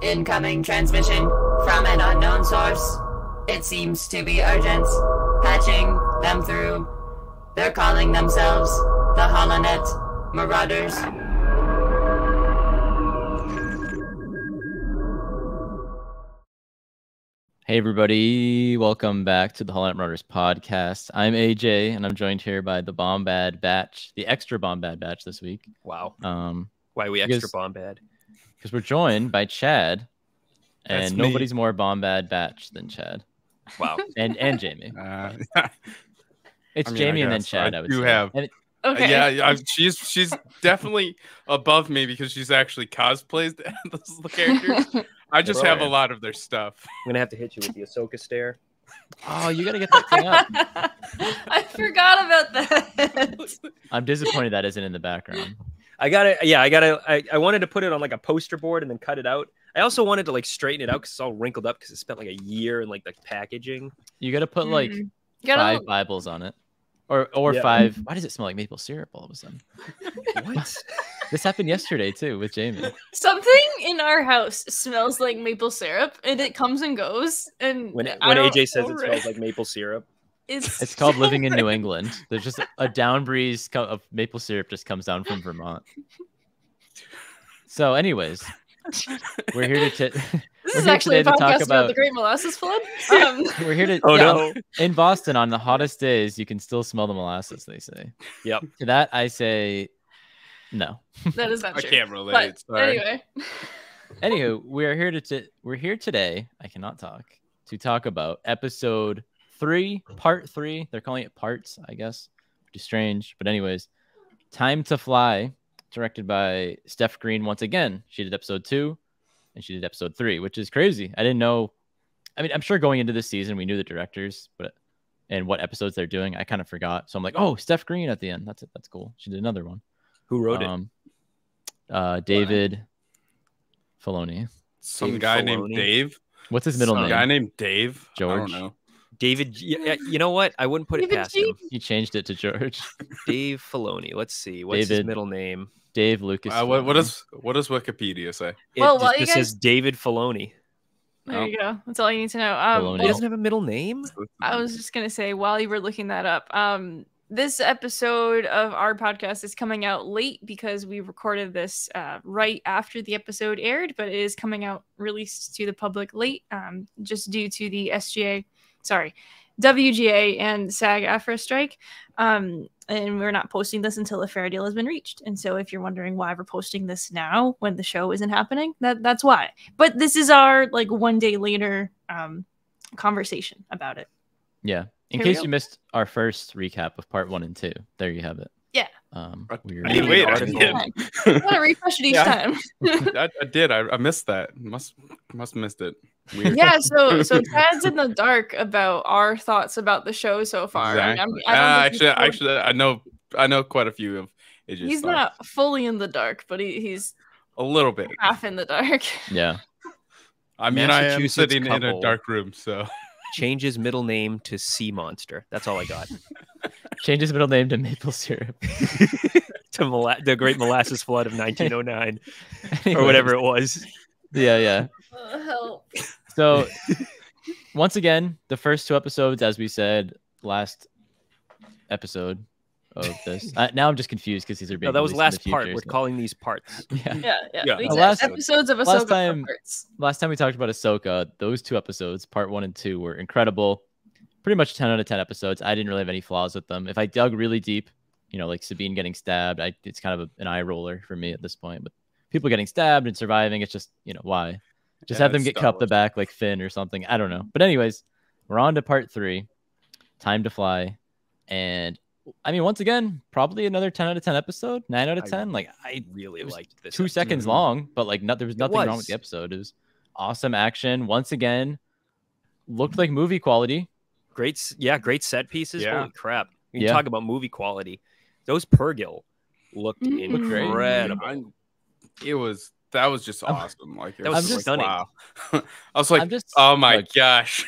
Incoming transmission from an unknown source. It seems to be urgent. Patching them through. They're calling themselves the HoloNet Marauders. Hey everybody, welcome back to the HoloNet Marauders podcast. I'm AJ, and I'm joined here by the Bombad batch, the extra Bombad batch this week. Wow. Why are we extra Bombad? Because we're joined by Chad, and That's nobody's more Bombad batch than Chad. Wow. And Jamie. It's Jamie and then Chad. I would say. Have. Okay. Yeah, she's definitely above me because she's actually cosplays the characters. I just have a lot of their stuff. I'm gonna have to hit you with the Ahsoka stare. Oh, you gotta get that thing up. I forgot about that. I'm disappointed that isn't in the background. I wanted to put it on like a poster board and then cut it out. I also wanted to like straighten it out because it's all wrinkled up because it spent like a year in like the packaging. You gotta put like five Bibles on it. Or Yeah. 5. Why does it smell like maple syrup all of a sudden? What? This happened yesterday too with Jamie. Something in our house smells like maple syrup, and it comes and goes. And When AJ says it smells like maple syrup, it's called living in New England. There's just a down breeze of maple syrup just comes down from Vermont. So, anyways, we're here to. This is actually a podcast about the Great Molasses Flood. We're here to. no! In Boston, on the hottest days, you can still smell the molasses. They say. Yep. To that, I say, no. That is not true. I can't relate. But anyway. Anywho, we're here today. I cannot talk to talk about episode 3, part 3. They're calling it parts, I guess, which is strange. But anyways, Time to Fly, directed by Steph Green once again. She did episode 2. And she did episode 3, which is crazy. I didn't know. I mean, I'm sure going into this season, we knew the directors, and what episodes they're doing. I kind of forgot. So I'm like, oh, Steph Green at the end. That's it. That's cool. She did another one. Who wrote it? David Filoni. Some guy named Dave. What's his middle name? Guy named Dave. George. I don't know. David. Yeah, you know what? I wouldn't put it past him. He changed it to George. Dave Filoni. Let's see. What's his middle name? Dave Lucas. What does Wikipedia say? It says David Filoni. There you go. That's all you need to know. He doesn't have a middle name? I was just going to say, while you were looking that up, this episode of our podcast is coming out late because we recorded this right after the episode aired, but it is coming out released to the public late just due to the WGA and SAG-AFTRA strike. And we're not posting this until a fair deal has been reached. And so if you're wondering why we're posting this now when the show isn't happening, that's why. But this is our like one day later conversation about it. Yeah. In case you missed our first recap of part 1 and 2, there you have it. Yeah. I did. Gotta refresh it each time. I did. I missed that. Must have missed it. Weird. Yeah, so Tad's in the dark about our thoughts about the show so far. Exactly. Actually, I know quite a few of AJ's He's thoughts. not fully in the dark, but he's a little bit half in the dark. Yeah. I mean, I am sitting in a dark room, so change his middle name to Sea Monster. That's all I got. Change his middle name to Maple Syrup. To the Great Molasses Flood of 1909 or whatever it was. Yeah. Help. So, once again, the first 2 episodes, as we said last episode of this. Now I'm just confused because these are being. No, that was last future, part. We're calling these parts. Yeah. These last episodes of Ahsoka. Last time we talked about Ahsoka, those 2 episodes, part 1 and 2, were incredible. Pretty much 10 out of 10 episodes. I didn't really have any flaws with them. If I dug really deep, like Sabine getting stabbed, it's kind of an eye roller for me at this point. But people getting stabbed and surviving, it's just, why? Just have them get cut up the back like Finn or something. I don't know. But anyways, we're on to part 3, Time to Fly. And I mean, once again, probably another 10 out of 10 episode, 9 out of 10. I really liked this. 2 seconds long, but there was nothing wrong with the episode. It was awesome action. Once again, looked like movie quality. Great set pieces. Yeah. Holy crap. You talk about movie quality. Those Purgil looked incredible. That was just awesome. That was stunning. Wow. I was like, oh my gosh,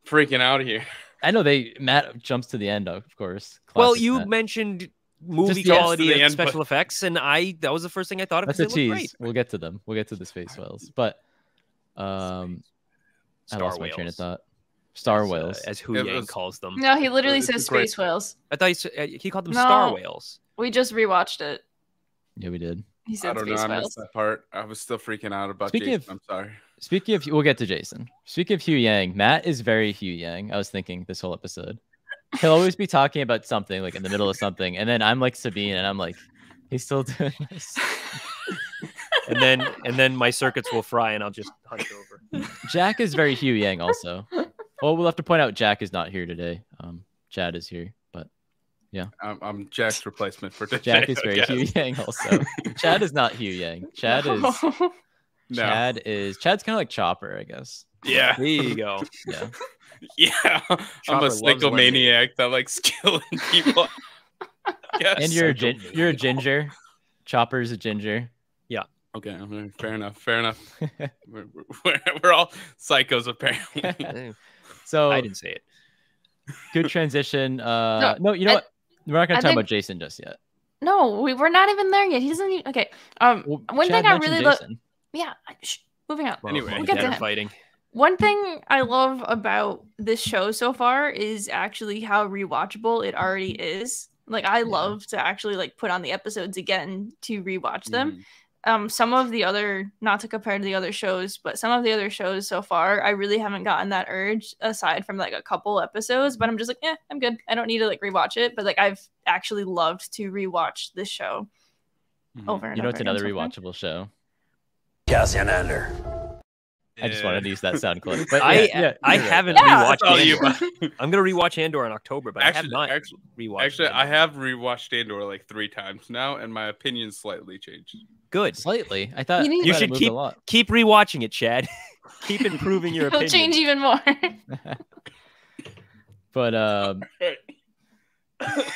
freaking out of here. I know Matt jumps to the end, of course. Well, you mentioned movie quality and special effects, and that was the first thing I thought of. That's a tease. We'll get to them. We'll get to the space whales, but I lost my train of whales. thought. Star as, whales. as Hu It Yang was- calls them. No, he literally It's a says great- space whales. I thought he called them star No. whales. We just rewatched it. Yeah, we did. He I said don't know. space I whales. missed that part. I was still freaking out about Speaking Jason. of- I'm sorry. Speaking of, we'll get to Jason. Speaking of Hugh Yang, Matt is very Hugh Yang. I was thinking this whole episode. He'll always be talking about something, like in the middle of something, and then I'm like Sabine, and I'm like, he's still doing this. And then my circuits will fry, and I'll just hunch over. Jack is very Hugh Yang also. Well, we'll have to point out Jack is not here today. Chad is here, but I'm Jack's replacement for today. Jack is I very guess. Hugh Yang also. Chad is not Hugh Yang. Chad is No. Chad's kind of like Chopper, I guess. Yeah. There you go. Yeah. Yeah. I'm Chopper a loves psychomaniac that likes killing people. Yes. And you're a ginger. Chopper's a ginger. Okay. Fair enough. Fair enough. we're all psychos apparently. So I didn't say it. good transition. No, you know I- what? We're not gonna I talk think- about Jason just yet. No, we're not even there yet. He doesn't even. Okay. Well, One Chad thing I mentioned really love. Jason. Yeah. Moving on. Anyway. Mom we'll and get Dad to are him. fighting. One thing I love about this show so far is actually how rewatchable it already is. Like I love to actually like put on the episodes again to rewatch them. Some of the other, not to compare to the other shows, but some of the other shows so far, I really haven't gotten that urge aside from like a couple episodes. But I'm just like, I'm good. I don't need to like rewatch it. But like I've actually loved to rewatch this show over and You know, over it's again another so far. rewatchable show. Cassian Andor. I just wanted to use that sound clip. But I yeah, you're right. haven't Yeah. rewatched Tell you Andor. I'm gonna rewatch Andor in October, but I have not rewatched. Actually, Andor. I have rewatched Andor like 3 times now, and my opinion slightly changed. Good. Slightly. I thought You need- I You thought it should moved keep a lot. keep rewatching it, Chad. Keep improving your He'll opinion. change even more. But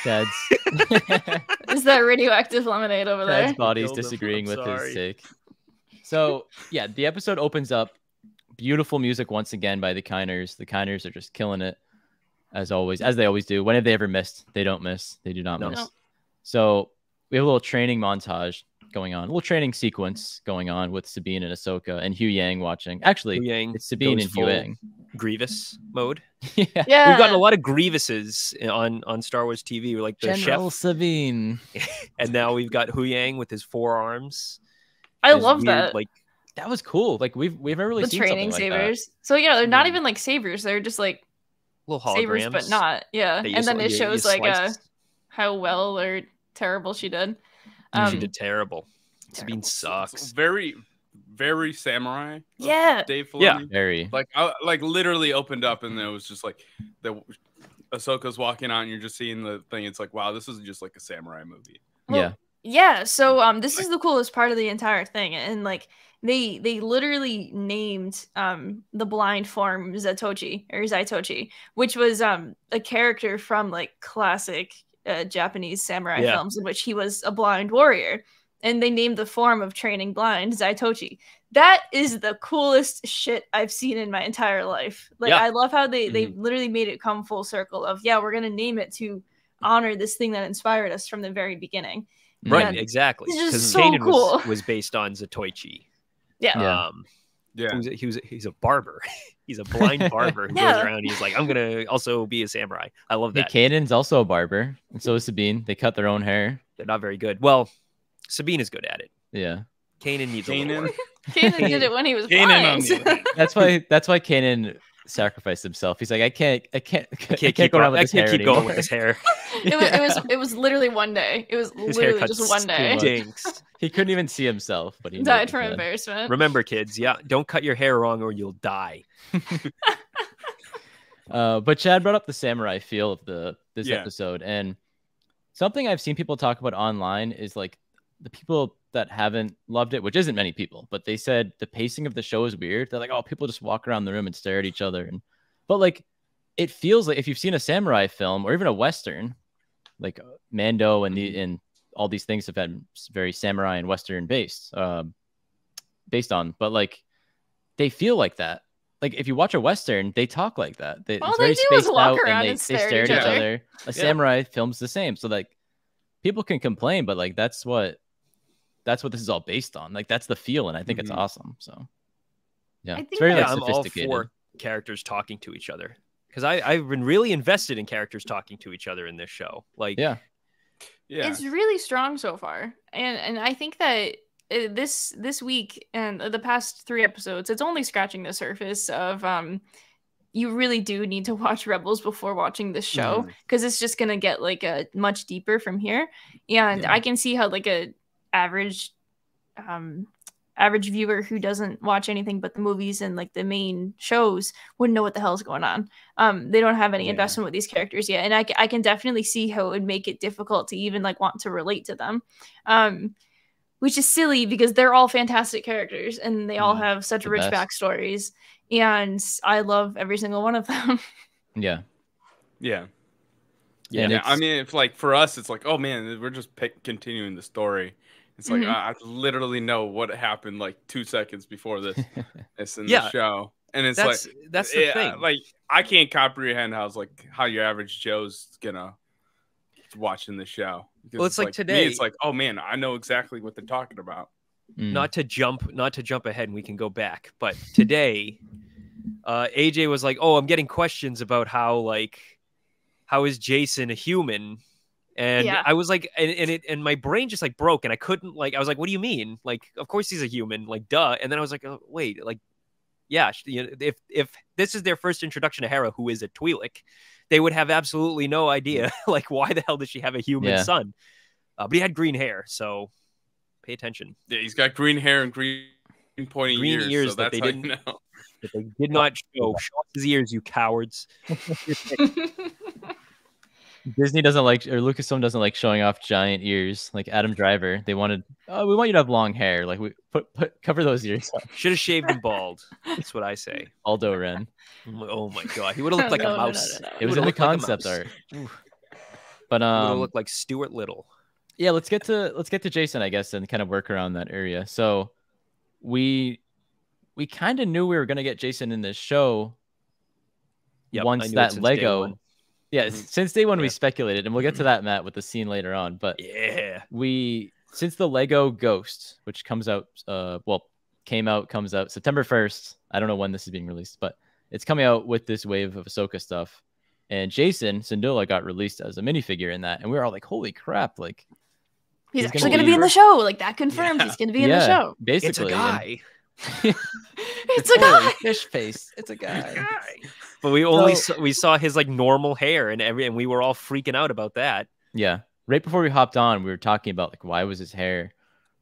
Chad's Is that radioactive lemonade over there? Chad's body's Killed him. disagreeing I'm with sorry. his take. So yeah, the episode opens up. Beautiful music once again by the Kiners. The Kiners are just killing it, as always, as they always do. When have they ever missed? They don't miss. They do not No. miss. No. So we have a little training montage going on, a little training sequence going on with Sabine and Ahsoka and Hugh Yang watching. Actually, Hu Yang it's Sabine goes and Hugh full Yang. Grievous mode. Yeah. Yeah. We've gotten a lot of Grievuses on Star Wars TV. We're like the General chef, Sabine. and now we've got Hu Yang with his forearms. I His love weird, that. Like That was cool. Like we've never really The seen training something like that. sabers. So yeah, they're not Yeah. even like sabers. They're just like little holograms, sabers, but not. Yeah. that you And then it you shows like slice. how well or terrible she did. She did terrible. Sabine It's sucks. very, very samurai. of Yeah. Dave Filoni. Yeah. Very. Like I like literally opened up and it was just like the Ahsoka's walking on. And you're just seeing the thing. It's like, wow, this is just like a samurai movie. Well, Yeah. Yeah, so this is the coolest part of the entire thing, and like they literally named the blind form Zaitochi, which was a character from like classic Japanese samurai Yeah. films in which he was a blind warrior, and they named the form of training blind Zaitochi. That is the coolest shit I've seen in my entire life. Like Yeah. I love how they literally made it come full circle of we're gonna name it to honor this thing that inspired us from the very beginning. Right, Yeah. exactly. It's just Because so Kanan cool. was based on Zatoichi. Yeah. Yeah. Yeah. He's a barber. He's a blind barber who Yeah. goes around. He's like, I'm gonna also be a samurai. I love Hey, that. Kanan's also a barber, and so is Sabine. They cut their own hair. They're not very good. Well, Sabine is good at it. Yeah. Kanan needs a little Kanan. work. Kanan did it when he was Kanan on blind. the other hand. That's why Kanan sacrificed himself. He's like, I can't I can't go around with I this can't hair keep going anymore. with this hair. It was literally one day. It was His literally haircut just one day. much. stinks. He couldn't even see himself, but he knew Died it from was bad. embarrassment. Remember, kids, don't cut your hair wrong or you'll die. But Chad brought up the samurai feel of this Yeah. episode, and something I've seen people talk about online is like the people that haven't loved it, which isn't many people, but they said the pacing of the show is weird. They're like, oh, people just walk around the room and stare at each other, but like it feels like if you've seen a samurai film or even a western, like Mando and all these things have had very samurai and western based on, but like they feel like that. Like if you watch a western, they talk like that. All It's they very do is spaced walk out around they and stare stare at at each each other. other. A samurai film's the same. So like people can complain, but like that's what this is all based on. Like that's the feel, and I think it's Mhm. awesome. So Yeah, I it's think very that- like I'm all sophisticated. for characters talking to each other because I've been really invested in characters talking to each other in this show. Like, Yeah, Yeah. It's really strong so far, and I think that this week and the past 3 episodes, it's only scratching the surface of you really do need to watch Rebels before watching this show because it's just gonna get like a much deeper from here, and I can see how like a average average viewer who doesn't watch anything but the movies and like the main shows wouldn't know what the hell's going on. They don't have any investment with these characters yet, and I can definitely see how it would make it difficult to even like want to relate to them, which is silly because they're all fantastic characters and they all have such The rich best. backstories, and I love every single one of them. yeah, Yeah. And Yeah, it's, I mean, if like for us, it's like, oh man, we're just continuing the story. It's like I literally know what happened like 2 seconds before this. It's in the show, and it's that's the thing. Like I can't comprehend how your average Joe's gonna watching the show. Because Well, it's like today. me, it's like, oh man, I know exactly what they're talking about. Not to jump ahead, and we can go back. But today, AJ was like, "Oh, I'm getting questions about how is Jason a human?" And I was like, and my brain just like broke, and I couldn't I was like, "What do you mean? Like, of course he's a human, like, duh." And then I was like, oh, "Wait, like, yeah, if this is their first introduction to Hera, who is a Twi'lek, they would have absolutely no idea like why the hell does she have a human son?" But he had green hair, so pay attention. Yeah, he's got green hair and green pointy ears, so that that's they how didn't you know. that they did not show. Show off his ears, you cowards. Disney doesn't like, or Lucasfilm doesn't like showing off giant ears. Like Adam Driver, they wanted, oh, we want you to have long hair. Like we cover those ears up. Should have shaved him bald. That's what I say. Aldo Ren. Oh my god, he would have looked like a mouse. It was in the concept art. But would have looked like Stuart Little. Yeah, let's get to Jason, I guess, and kind of work around that area. So we kind of knew we were gonna get Jason in this show. Yep, once that Lego. Yeah, Mm-hmm. since day one we speculated, and we'll get to that, Matt, with the scene later on. But since the Lego Ghost, which comes out, comes out September 1st. I don't know when this is being released, but it's coming out with this wave of Ahsoka stuff. And Jason Syndulla got released as a minifigure in that, and we were all like, "Holy crap!" Like he's actually going to be in the show. Like that confirmed he's going to be in the show. Basically, it's a guy. It's a guy. Fish face. It's a guy. But we saw his like normal hair and we were all freaking out about that. Yeah. Right before we hopped on, we were talking about like why was his hair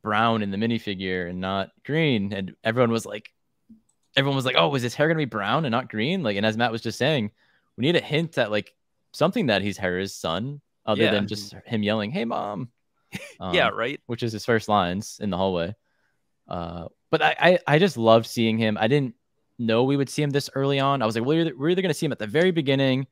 brown in the minifigure and not green, and everyone was like, "Oh, is his hair gonna be brown and not green?" Like, and as Matt was just saying, we need a hint at like something that he's Hera's son, other than just him yelling, "Hey, mom!" Yeah, right. Which is his first lines in the hallway. But I just loved seeing him. I didn't know we would see him this early on. I was like, we're either going to see him at the very beginning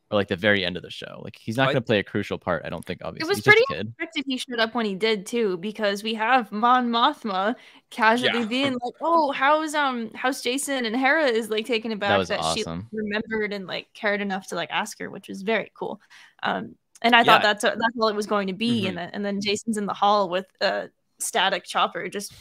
or like the very end of the show. Like he's not going to play a crucial part, I don't think, obviously. It was he's pretty just a kid. unexpected he showed up when he did too, because we have Mon Mothma casually being like, "Oh, how's Jason?" and Hera is like taken aback That was that awesome. she remembered and like cared enough to like ask her, which was very cool. And I thought that's all it was going to be. And then Jason's in the hall with a static Chopper just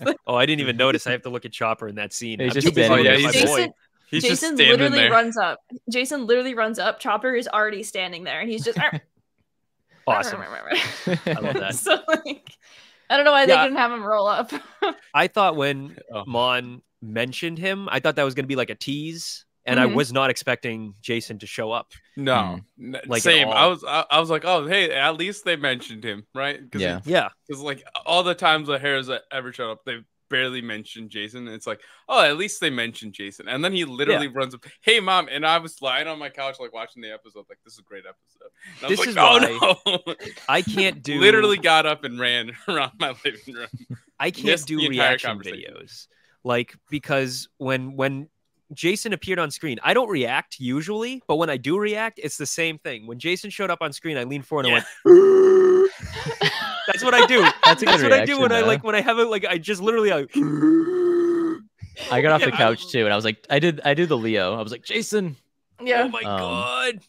like, oh, I didn't even notice. I have to look at Chopper in that scene. He's I'm just too busy standing with there. my boy. He's Jason just standing literally there. runs up. Jason literally runs up. Chopper is already standing there, and he's just awesome. I love that. So like, I don't know why they didn't have him roll up. I thought when Mon mentioned him, I thought that was going to be like a tease, and I was not expecting Jason to show up. No, like same. I was like, oh, hey, at least they mentioned him, right? Yeah. Because like all the times the Hares that ever showed up, they've barely mentioned Jason. And it's like, oh, at least they mentioned Jason. And then he literally runs up, "Hey, mom!" And I was lying on my couch, like watching the episode, like, this is a great episode. And I was This like, is oh no, I can't do. Literally got up and ran around my living room. I can't Missed do the entire reaction conversation. videos, like, because when Jason appeared on screen, I don't react usually, but when I do react, it's the same thing. When Jason showed up on screen, I leaned forward and I went. That's what I do. That's what I do when reaction, when I have it. Like I just literally. I got off the couch too, and I was like, I did the Leo. I was like, Jason. Yeah. Oh my god.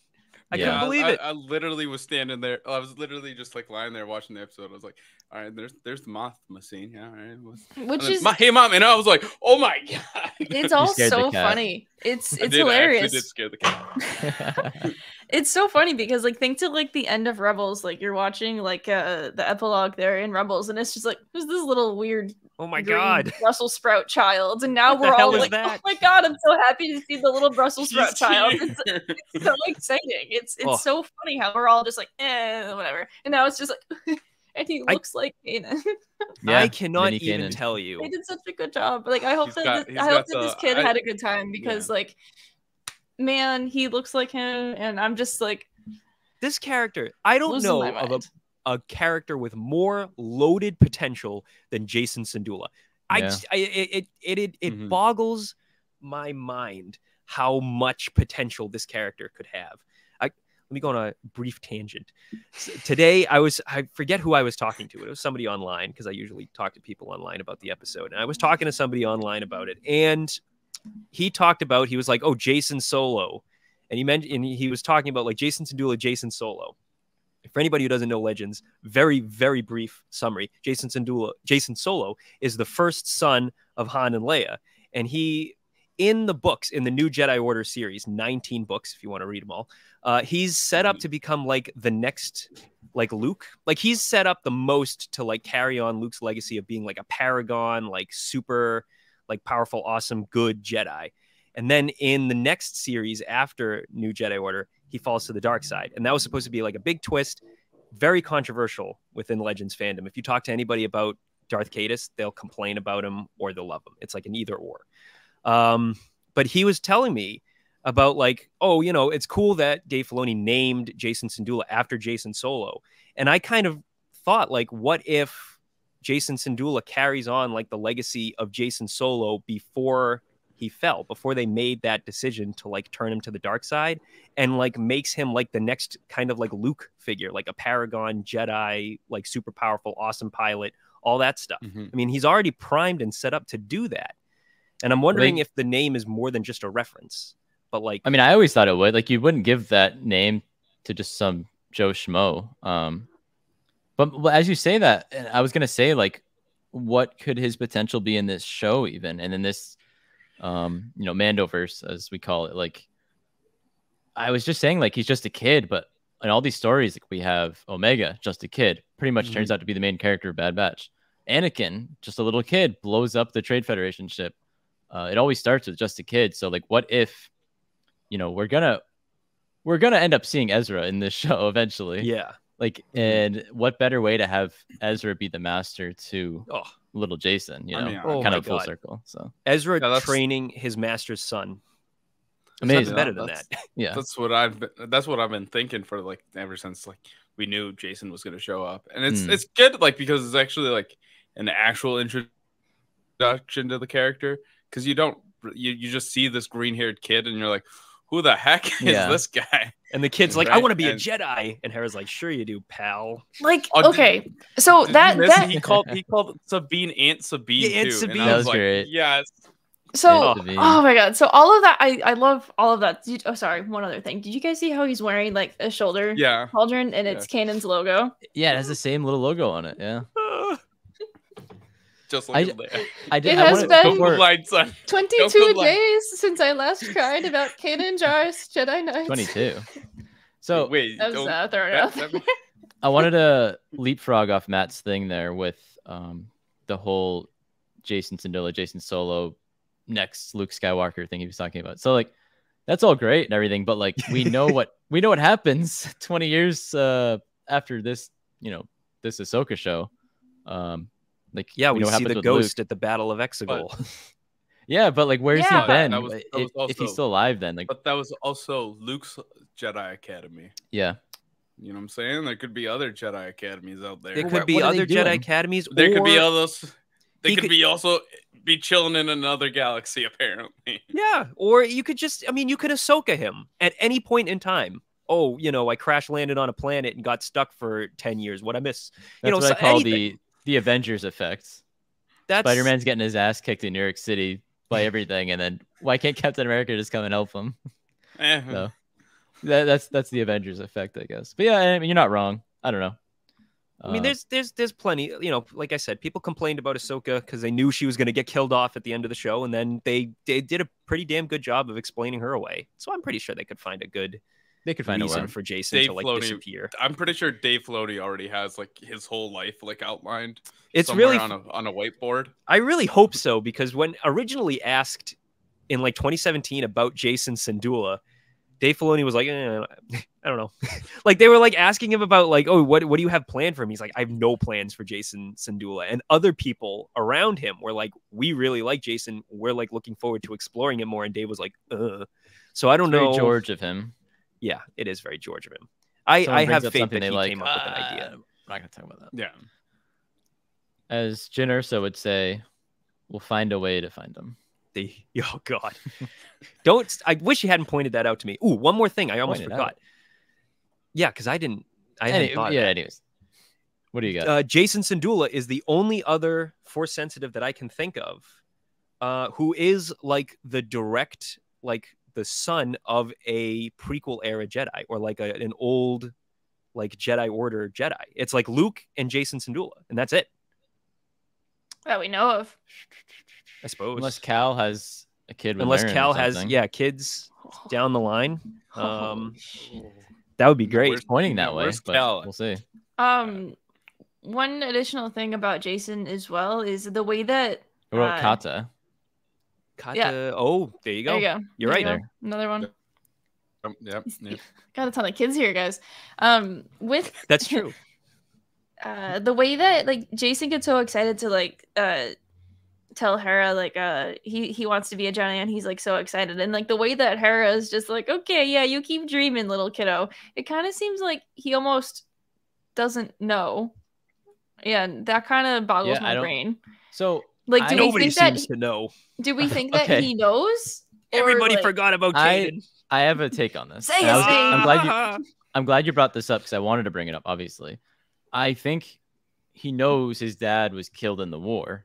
I Yeah. couldn't believe it. I literally was standing there. I was literally just like lying there watching the episode. I was like, all right, there's the Mothma scene. Yeah, all right. Which is hey mom, and I was like, oh my god. it's all scared the so cat. funny. It's I hilarious. actually did scare the cat. It's so funny because like think to like the end of Rebels, like you're watching like the epilogue there in Rebels, and it's just like there's this little weird Oh my green god. Brussels sprout child, and now What the we're hell all is like, that? oh my god, I'm so happy to see the little Brussels sprout He's child. here. It's so exciting. It's Oh. so funny how we're all just like whatever, and now it's just like and he looks like Kanan. I cannot mini even Kanan. tell They you. did such a good job. Like I hope He's that got- this, he's I hope got that this the- kid I- had a good time because yeah. like man, he looks like him, and I'm just like This character, I don't losing know my of mind. a character with more loaded potential than Jason Syndulla. Yeah. It Mhm. boggles my mind how much potential this character could have. Let me go on a brief tangent. Today, I forget who I was talking to. It was somebody online because I usually talk to people online about the episode. And I was talking to somebody online about it. And he talked about, he was like, oh, Jason Solo. And he was talking about like Jason Syndulla, Jason Solo. For anybody who doesn't know Legends, very, very brief summary. Jason Solo is the first son of Han and Leia. And he, in the books, in the New Jedi Order series, 19 books, if you want to read them all, he's set up to become like the next, like Luke. Like he's set up the most to like carry on Luke's legacy of being like a paragon, like super, like powerful, awesome, good Jedi. And then in the next series after New Jedi Order, he falls to the dark side. And that was supposed to be like a big twist, very controversial within Legends fandom. If you talk to anybody about Darth Caedus, they'll complain about him or they'll love him. It's like an either or. But he was telling me about like, oh, you know, it's cool that Dave Filoni named Jason Syndulla after Jason Solo. And I kind of thought like, what if Jason Syndulla carries on like the legacy of Jason Solo before he fell, before they made that decision to like turn him to the dark side, and like makes him like the next kind of like Luke figure, like a paragon Jedi, like super powerful, awesome pilot, all that stuff. Mhm. I mean, he's already primed and set up to do that. And I'm wondering if the name is more than just a reference, but like, I mean, I always thought it would. Like, you wouldn't give that name to just some Joe Schmo. But as you say that, I was gonna say, like, what could his potential be in this show, even, and in this, Mandoverse, as we call it? Like, I was just saying, like, he's just a kid, but in all these stories, like, we have Omega, just a kid, pretty much turns out to be the main character of Bad Batch. Anakin, just a little kid, blows up the Trade Federation ship. It always starts with just a kid. So, like, what if, we're gonna end up seeing Ezra in this show eventually? yeah, Like, and what better way to have Ezra be the master to little Jason? I mean, oh kind my of full God. circle. So Ezra Yeah, that's- training his master's son. There's amazing. nothing better than That's- that. Yeah, That's what I've been thinking for like ever since like we knew Jason was going to show up, and it's good like because it's actually like an actual introduction to the character, because you just see this green-haired kid and you're like, who the heck is Yeah. this guy? And the kid's like, I Right? want to be a And- Jedi. And Hera's like, sure you do, pal. like Oh, okay, so Did that you miss it? that he called Sabine Aunt Sabine Yeah, Aunt too. Sabine. And I That was was like, great. yes. so Sabine. oh my god, so all of that I love all of that. Sorry, one other thing. Did you guys see how he's wearing like a shoulder Yeah. pauldron and it's Kanan's logo? yeah, it has the same little logo on it. Yeah, Just like I did. It I has wanted- been- before- light son. 22 Don't go days since I last cried about Kanan Jarrus Jedi Knights. 22. So Wait, That was don't- thrown that- out that- there. I wanted to leapfrog off Matt's thing there with the whole Jason Syndulla, Jason Solo, next Luke Skywalker thing he was talking about. So like, that's all great and everything, but like we know what happens 20 years after this, this Ahsoka show. Like, Yeah, we know what see happens the with ghost Luke. at the Battle of Exegol. Yeah, but like, where's Yeah. he been? That was if also- he's still alive, then like, But that was also Luke's Jedi Academy. yeah, You know what I'm saying? There could be other Jedi academies out there. There Well, could what be are they other Jedi doing? academies. There could be or- others. They he could could- be also be chilling in another galaxy, apparently. Yeah, or you could just, you could Ahsoka him at any point in time. Oh, I crash landed on a planet and got stuck for 10 years. What I miss? that's what I so call anything. the Avengers effect. That's Spider-Man's getting his ass kicked in New York City by everything, and then why can't Captain America just come and help him? Eh, So that's the Avengers effect, I guess. But yeah, I mean, you're not wrong. I don't know. I mean, there's plenty. You know, like I said, people complained about Ahsoka because they knew she was going to get killed off at the end of the show, and then they did a pretty damn good job of explaining her away. So I'm pretty sure they could find a good reason for Jason to like disappear. I'm pretty sure Dave Filoni already has like his whole life like outlined. It's really on a whiteboard. I really hope so, because when originally asked in like 2017 about Jason Syndulla, Dave Filoni was like, I don't know. Like they were like asking him about like, oh, what do you have planned for him? He's like, I have no plans for Jason Syndulla. And other people around him were like, we really like Jason. We're like looking forward to exploring him more. And Dave was like, So I don't know. Very George of him. Yeah, it is very George of him. I have faith that he came up with an idea. I'm not gonna talk about that. Yeah. As Jyn Erso would say, we'll find a way to find him. Oh God! I wish you hadn't pointed that out to me. Ooh, one more thing. I almost forgot. Yeah, because I hadn't thought of that. Anyways, what do you got? Jason Syndulla is the only other Force sensitive that I can think of, who is like the direct, like the son of a prequel era Jedi, or like an old, like Jedi Order Jedi. It's like Luke and Jason Syndulla, and that's it. That we know of. I suppose. Unless Cal has a kid. Unless Cal has, kids down the line. That would be great. It's pointing that way, but Cal? we'll see. One additional thing about Jason as well is the way that. What about Kata? Kata. Yeah. Oh, there you go. There you go. You're right. There. Another one. Yep. Got a ton of kids here, guys. With That's true. The way that like Jason gets so excited to like tell Hera like he wants to be a Jedi, and he's like so excited, and like the way that Hera is just like, okay, yeah, you keep dreaming, little kiddo. It kind of seems like he almost doesn't know. Yeah, that kind of boggles my brain. So like, do we nobody think seems to know. Do we think that he knows? Everybody like, forgot about Kanan. I have a take on this. Say his name. I'm glad you brought this up because I wanted to bring it up. Obviously, I think he knows his dad was killed in the war,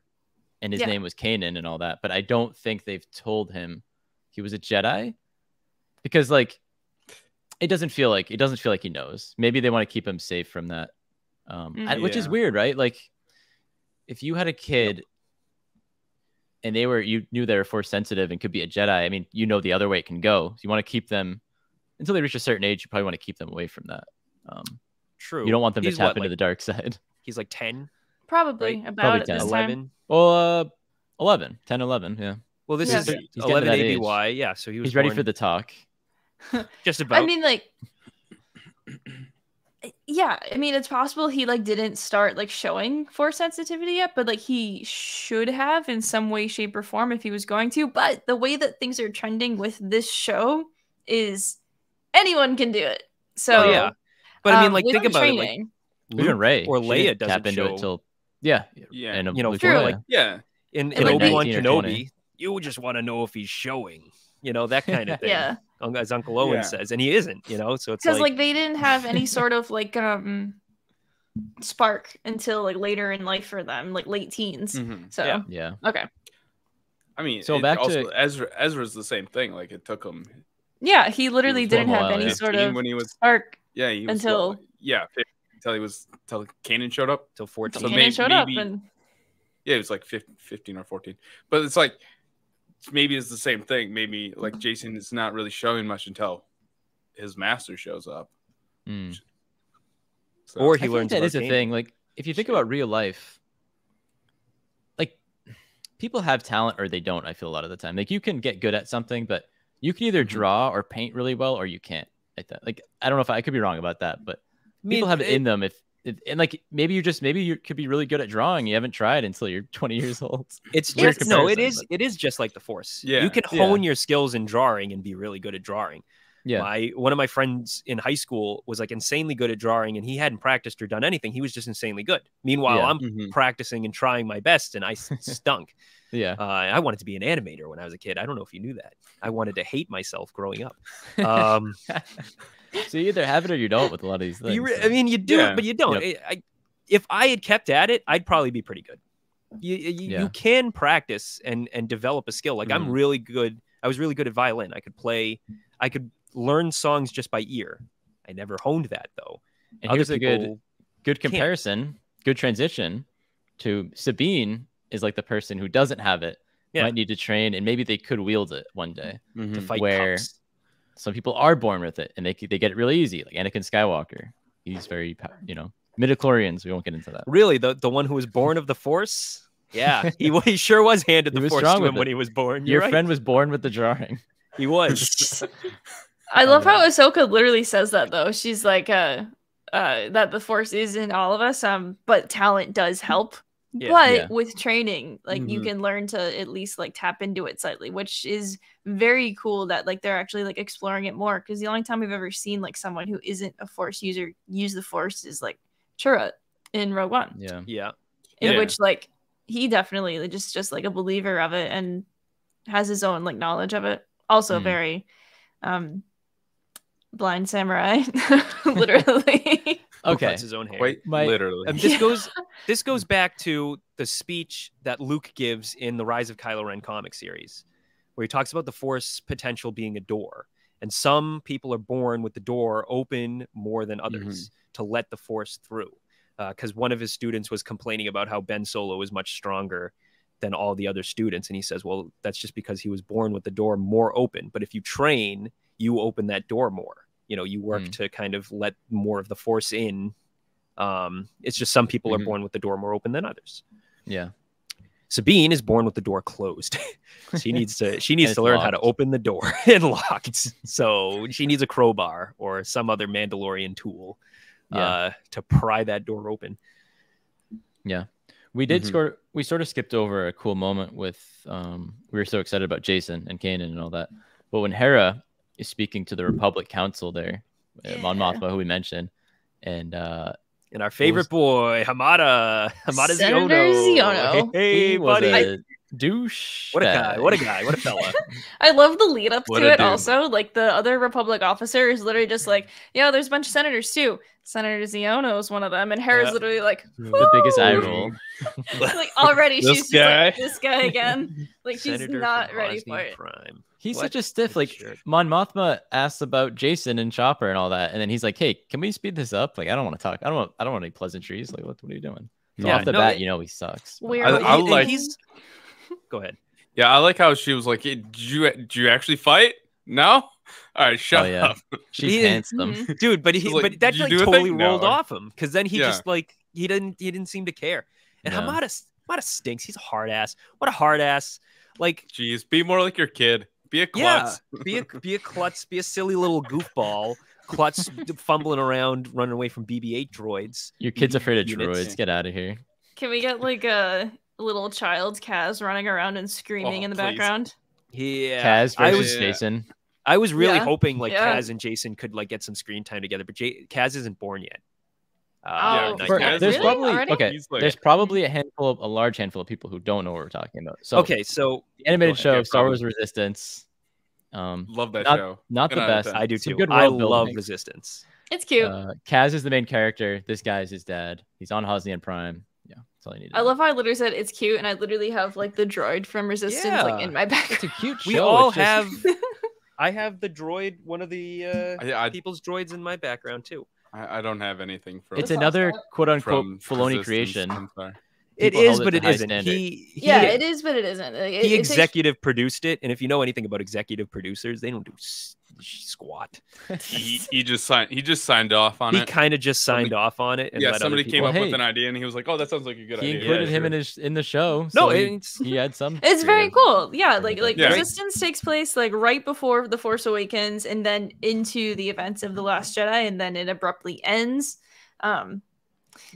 and his name was Kanan and all that. But I don't think they've told him he was a Jedi, because like it doesn't feel like he knows. Maybe they want to keep him safe from that, which is weird, right? Like if you had a kid and you knew they were Force sensitive and could be a Jedi, I mean, you know the other way it can go. So you want to keep them until they reach a certain age. You probably want to keep them away from that. True. You don't want them to tap into the dark side. He's like 10. Probably right? about Probably at 10. this 11. time. Well, 11, 10, 11. Yeah. Well, this is He's 11 getting to that ABY. Yeah, so he was He's ready born for the talk. just about. I mean, like, yeah, I mean, it's possible he like didn't start like showing Force sensitivity yet, but like he should have in some way, shape, or form if he was going to. But the way that things are trending with this show is anyone can do it. So yeah, but I mean, like, think about training. it. Like Even Rey or she Leia didn't doesn't tap into show. it till and you know, True. like in like, Obi-Wan 19 or Kenobi, 20. you just want to know if he's showing. You know, that kind of thing. Yeah, As Uncle Owen Yeah. says, and he isn't. You know, so it's because like they didn't have any sort of like spark until like later in life for them, like late teens. Mm-hmm. So Yeah. okay, I mean, So back also, to- Ezra's the same thing. Like it took him. yeah, he literally He was didn't for a have while, any yeah. sort of when he was spark he was until until Kanan showed up. till 14. So Kanan maybe- showed up, maybe- and Yeah, it was like 15 or 14. But it's like maybe it's the same thing. Maybe like Jason is not really showing much until his master shows up. Mm. So, Or I he think learns that about is a Kanan. thing. Like, if you think about real life, like people have talent or they don't. I feel a lot of the time, like you can get good at something, but you can either draw or paint really well, or you can't. Like I don't know if I could be wrong about that, but people have it in them. And like maybe you could be really good at drawing. You haven't tried until you're 20 years old. It's Weird just no, it comparison, is it is just like the Force. Yeah, You can hone your skills in drawing and be really good at drawing. Yeah. One of my friends in high school was like insanely good at drawing, and he hadn't practiced or done anything. He was just insanely good. Meanwhile, Yeah. I'm Mhm. practicing and trying my best, and I stunk. Yeah. I wanted to be an animator when I was a kid. I don't know if you knew that. I wanted to hate myself growing up. So you either have it or you don't with a lot of these things. I mean, you do Yeah. it, but you don't. If I had kept at it, I'd probably be pretty good. You can practice and develop a skill. Like I'm really good. I was really good at violin. I could learn songs just by ear. I never honed that though. And here's a good good comparison, good transition to Sabine is like the person who doesn't have it, might need to train, and maybe they could wield it one day to fight where cups. some people are born with it and they get it really easy, like Anakin Skywalker. He's very, midichlorians. We won't get into that. Really, the one who was born of the Force? Yeah, he sure was handed the Force to him when he was born. Your friend was born with the drawing. He was. I love how Ahsoka literally says that though. She's like, that the Force is in all of us, but talent does help. But with training, like you can learn to at least like tap into it slightly, which is very cool that like they're actually like exploring it more. Because the only time we've ever seen like someone who isn't a Force user use the Force is like Chirrut in Rogue One. In which like he definitely just like a believer of it and has his own like knowledge of it. Also very blind samurai, literally. Okay, his own hair. Literally. This goes back to the speech that Luke gives in the Rise of Kylo Ren comic series, where he talks about the Force potential being a door, and some people are born with the door open more than others to let the Force through. Because one of his students was complaining about how Ben Solo was much stronger than all the other students, and he says, "Well, that's just because he was born with the door more open. But if you train, you open that door more. You work to kind of let more of the Force in. It's just some people are born with the door more open than others." Yeah. Sabine is born with the door closed. She needs to learn how to open the door and locked. So she needs a crowbar or some other Mandalorian tool to pry that door open. Yeah. We did we sort of skipped over a cool moment with we were so excited about Jason and Kanan and all that. But when Hera is speaking to the Republic Council there, Mon Mothma, who we mentioned, and our favorite boy, Hamada Senator Ziono. Hey, buddy. Douche. What a guy. What a fella. I love the lead up to it also. Like the other Republic officer is literally just like, there's a bunch of senators too. Senator Ziono is one of them. And Hera's literally like, the biggest eye roll. Like already This she's guy. just like, this guy again. Like she's not ready for it. Prime. He's such a stiff. Like Mon Mothma asks about Jason and Chopper and all that, and then he's like, "Hey, can we speed this up? Like, I don't want to talk. I don't want any pleasantries. Like, what are you doing?" So off the bat, he sucks. Go ahead. Yeah, I like how she was like, hey, "Did you actually fight? No? All right, shut up." She pants them, dude. But like, that like totally rolled off him because then he Yeah. just like he didn't seem to care. And Hamada stinks. He's a hard ass. What a hard ass. Like, Jeez, be more like your kid. Be a klutz. Yeah, be a klutz. Be a silly little goofball. Klutz fumbling around, running away from BB-8 droids. Your kid's afraid of units. droids. Get out of here. Can we get like a little child Kaz running around and screaming in the background? Yeah, Kaz versus Jason. I was really hoping like Kaz and Jason could like get some screen time together, but Kaz isn't born yet. There's probably Already? There's probably a large handful of people who don't know what we're talking about. So so the animated go show ahead. Star Wars Resistance. Love that show. Not the 10 out of best. 10. I do Some too. good I world love building. Resistance. It's cute. Kaz is the main character. This guy is his dad. He's on Hosnian Prime. Yeah, that's all you need. I love how I literally said it's cute, and I literally have like the droid from Resistance like in my background. It's a cute show. We all It's just- have. I have the droid, one of the people's droids in my background too. I don't have anything from. It's another quote unquote from Filoni Resistance. creation. I'm sorry. It People is, held it but to it high isn't. standard. It is, but it isn't. He executive produced it, and if you know anything about executive producers, they don't do squat. He just signed off on He it. kind of just signed off on it. And Yeah, let somebody other came people- up with an idea, and he was like, "Oh, that sounds like a good He idea." included him in the show. So No, he had some. It's very cool. Yeah, like Yeah. Resistance takes place like right before The Force Awakens, and then into the events of The Last Jedi, and then it abruptly ends.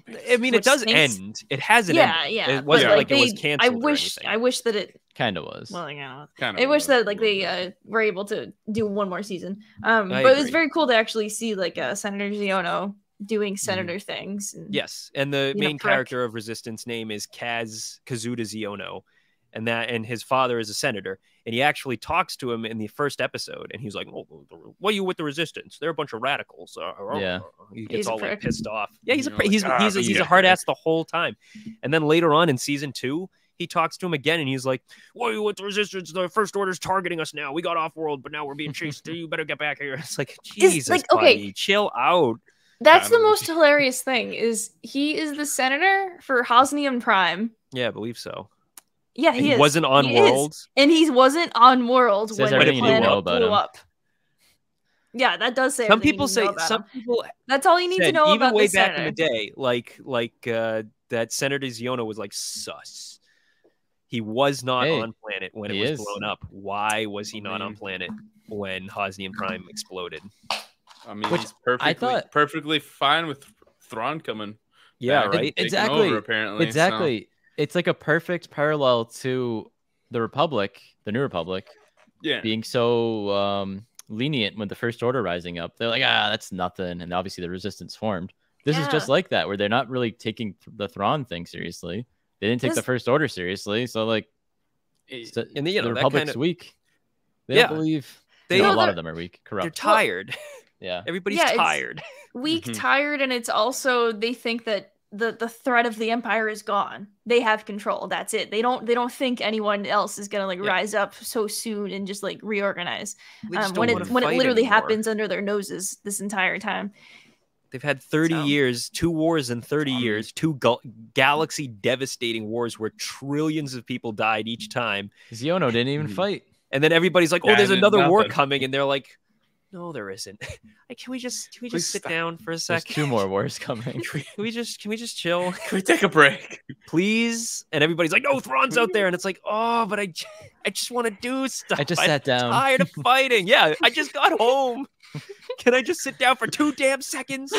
I mean, it Which does stinks. end. It has an Yeah, ending. yeah. It wasn't but, like it was they- canceled. I wish that it. Kind of was. Well, yeah. Kind I wish that like they were able to do one more season. But it was agree. very cool to actually see like Senator Ziono doing senator things. And, Yes, and the You know, main prick. character of Resistance name is Kazuda Ziono, and his father is a senator, and he actually talks to him in the first episode, and he's like, "Oh, what are you with the Resistance? They're a bunch of radicals." Yeah. He He's gets a all like prick. pissed off. Yeah, he's You're like, he's a hard ass the whole time, and then later on in season 2. He talks to him again, and he's like, "What are you with the Resistance? The First Order's targeting us now. We got off world, but now we're being chased. You better get back here." It's like, Jesus, like, okay. buddy, chill out. That's the Kinda. most hilarious thing. Is he is the senator for Hosnian Prime? Yeah, I believe so. Yeah, And he he is. wasn't on He is. Worlds. And he wasn't on World Says when the everything you need to planet know about blew him. up. Yeah, that does say Some everything people you need to know say about some him. people That's all you need to said, know even about way this back senator. in the day, that Senator Ziono was like sus. He was not Hey, on planet when it he was is. blown up. Why was he not on planet when Hosnian Prime exploded? I mean, Which he's I thought- perfectly fine with Thrawn coming. Yeah, back right. and taking Exactly. over, apparently. Exactly. It's like a perfect parallel to the Republic, the New Republic, Yeah. being so lenient with the First Order rising up. They're like, that's nothing. And obviously the Resistance formed. This is just Yeah. like that, where they're not really taking the Thrawn thing seriously. They didn't take the This- First Order seriously. So, like, And the that Republic's kinda- weak. They Yeah. don't believe. They- You know, No, a lot they're- of them are weak, They're corrupt. tired. Yeah. Everybody's Yeah, it's- tired. Weak, Mhm. tired, and it's also they think that the threat of the Empire is gone. They have control. That's it. They don't think anyone else is gonna Yeah. rise up so soon and just like reorganize. They just When don't it wanna when it fight literally anymore. happens under their noses this entire time. They've had 30 So- years, 2 wars in 30 years, 2 galaxy devastating wars where trillions of people died each time. Ziono didn't even Mhm. fight. And then everybody's like, "Oh, Yeah, there's and another war nothing. coming," and they're like, "No, there isn't." Like, can we just Please sit stop. down for a There's second? 2 more wars coming. Can we just chill, Can we take a break? please? And everybody's like, "No, Thrawn's out there," and it's like, "Oh, but I just want to do stuff. I just I'm sat down. tired of fighting. Yeah, I just got home. Can I just sit down for 2 damn seconds?"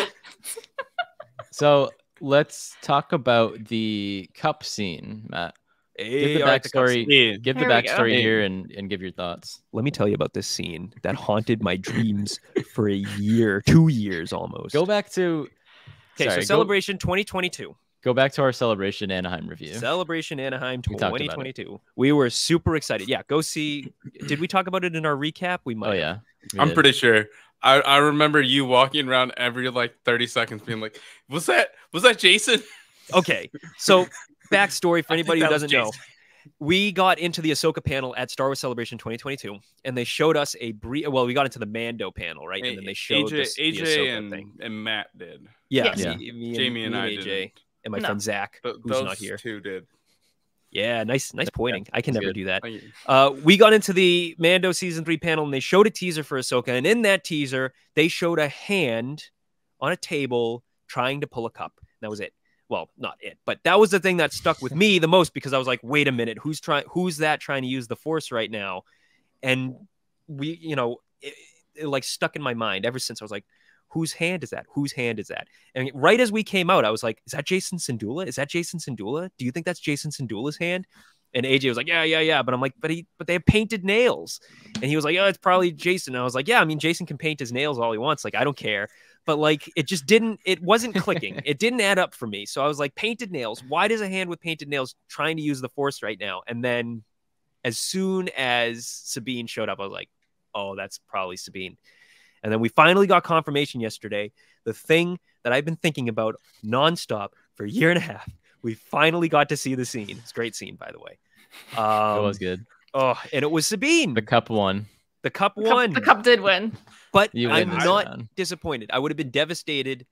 So let's talk about the cup scene, Matt. Hey, Give the all right, backstory. Yeah. Give the There we go. backstory Hey. here and give your thoughts. Let me tell you about this scene that haunted my dreams for a year, 2 years almost. Go back to Okay, sorry, so Celebration 2022. Go back to our Celebration Anaheim review. Celebration Anaheim We talked about it. 2022. We were super excited. Yeah, go see. Did we talk about it in our recap? We might. Oh have. yeah, we I'm did. pretty sure. I remember you walking around every like 30 seconds being like, was that Jason? Okay, so backstory for I think anybody who that was doesn't know. Jason. We got into the Ahsoka panel at Star Wars Celebration 2022, and they showed us a brief. Well, we got into the Mando panel, right? And then they showed the AJ Ahsoka thing. and Matt did. Yeah, Yes. me Jamie and I AJ didn't. and my No. friend Zach, Th- who's those not here. two did. Yeah, nice pointing. I can that's never good. do that. Thank you. We got into the Mando season 3 panel and they showed a teaser for Ahsoka. And in that teaser, they showed a hand on a table trying to pull a cup. That was it. Well, not it, but that was the thing that stuck with me the most because I was like, wait a minute, who's that trying to use the Force right now? And we, it like stuck in my mind ever since. I was like, whose hand is that? Whose hand is that? And right as we came out, I was like, is that Jason Syndulla? Is that Jason Syndulla? Do you think that's Jason Syndulla's hand? And AJ was like, yeah. But I'm like, but they have painted nails. And he was like, oh, it's probably Jason. And I was like, yeah, I mean, Jason can paint his nails all he wants. Like, I don't care. But like, it wasn't clicking. It didn't add up for me. So I was like, painted nails. Why does a hand with painted nails trying to use the Force right now? And then as soon as Sabine showed up, I was like, oh, that's probably Sabine. And then we finally got confirmation yesterday. The thing that I've been thinking about nonstop for a year and a half. We finally got to see the scene. It's a great scene, by the way. It was good. Oh, and it was Sabine. The cup won. The cup The won. cup, the cup did win. But You I'm win this not round. disappointed. I would have been devastated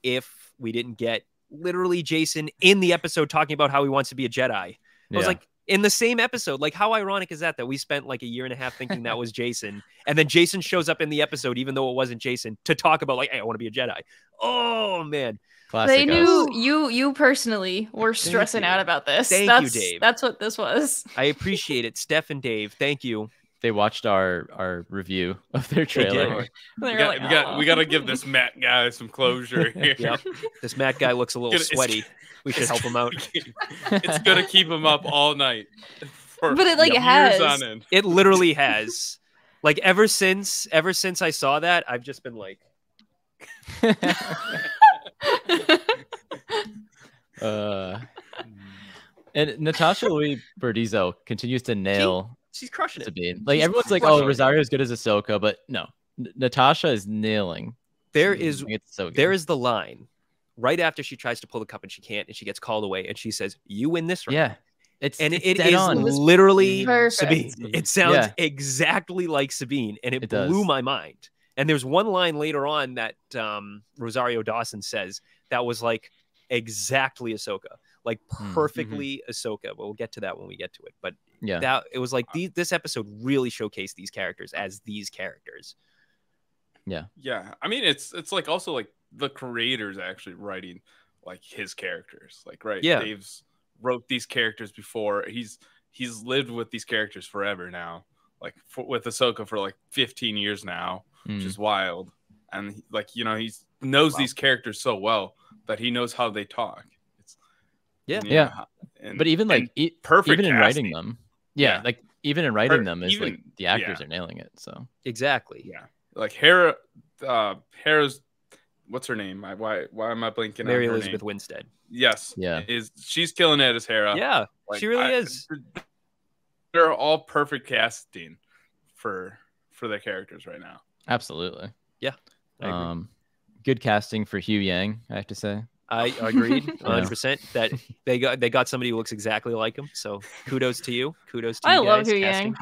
if we didn't get literally Jason in the episode talking about how he wants to be a Jedi. I was Yeah. like, in the same episode, like how ironic is that we spent like a year and a half thinking that was Jason, and then Jason shows up in the episode even though it wasn't Jason to talk about like, hey, I want to be a Jedi. Oh man, Classic They us. knew you personally were stressing you. out about this. Thank you, that's, Dave. That's what this was. I appreciate it, Steph and Dave. Thank you. They watched our review of their They did. trailer. They We were like, we got to give this Matt guy some closure here. Yep. This Matt guy looks a little It's- sweaty. We should help him out. It's gonna keep him up all night. For But it, like, years has. on end. It literally has. Like ever since I saw that, I've just been like, And Natasha Louis Bordizzo continues to nail she's crushing it. Sabine. Like She's everyone's like, crushing oh, it. Rosario's good as Ahsoka, but no, Natasha is nailing. There Sabine. is Like, it's so good. There is the line right after she tries to pull the cup and she can't, and she gets called away, and she says, "You win this round." yeah, it's And it's it dead is on. literally Perfect. Sabine. It sounds Yeah. exactly like Sabine, and it It blew does. my mind. And there's one line later on that Rosario Dawson says that was like exactly Ahsoka, like perfectly Ahsoka. But we'll get to that when we get to it. But Yeah. that it was like this episode really showcased these characters as these characters. Yeah. Yeah. I mean, it's like also like the creators actually writing like his characters. Like, right. Yeah. Dave's wrote these characters before. He's lived with these characters forever now. Like with Ahsoka for like 15 years now, which is wild. And like, you know, he knows these characters so well that he knows how they talk. It's, yeah. But even like perfect even in casting. writing them, like even in writing them is even, like the actors are nailing it. So exactly. Yeah. Like Hera's, what's her name? Why am I blinking? Mary on her Elizabeth name? Winstead. Yes. Yeah. She's killing it as Hera. Yeah, Like, she really is. They're all perfect casting for their characters right now. absolutely. Yeah. I agree. Good casting for Hugh Yang, I have to say. I agreed 100% that they got somebody who looks exactly like him. So kudos to you. Kudos to you I love guys. Hugh Casting.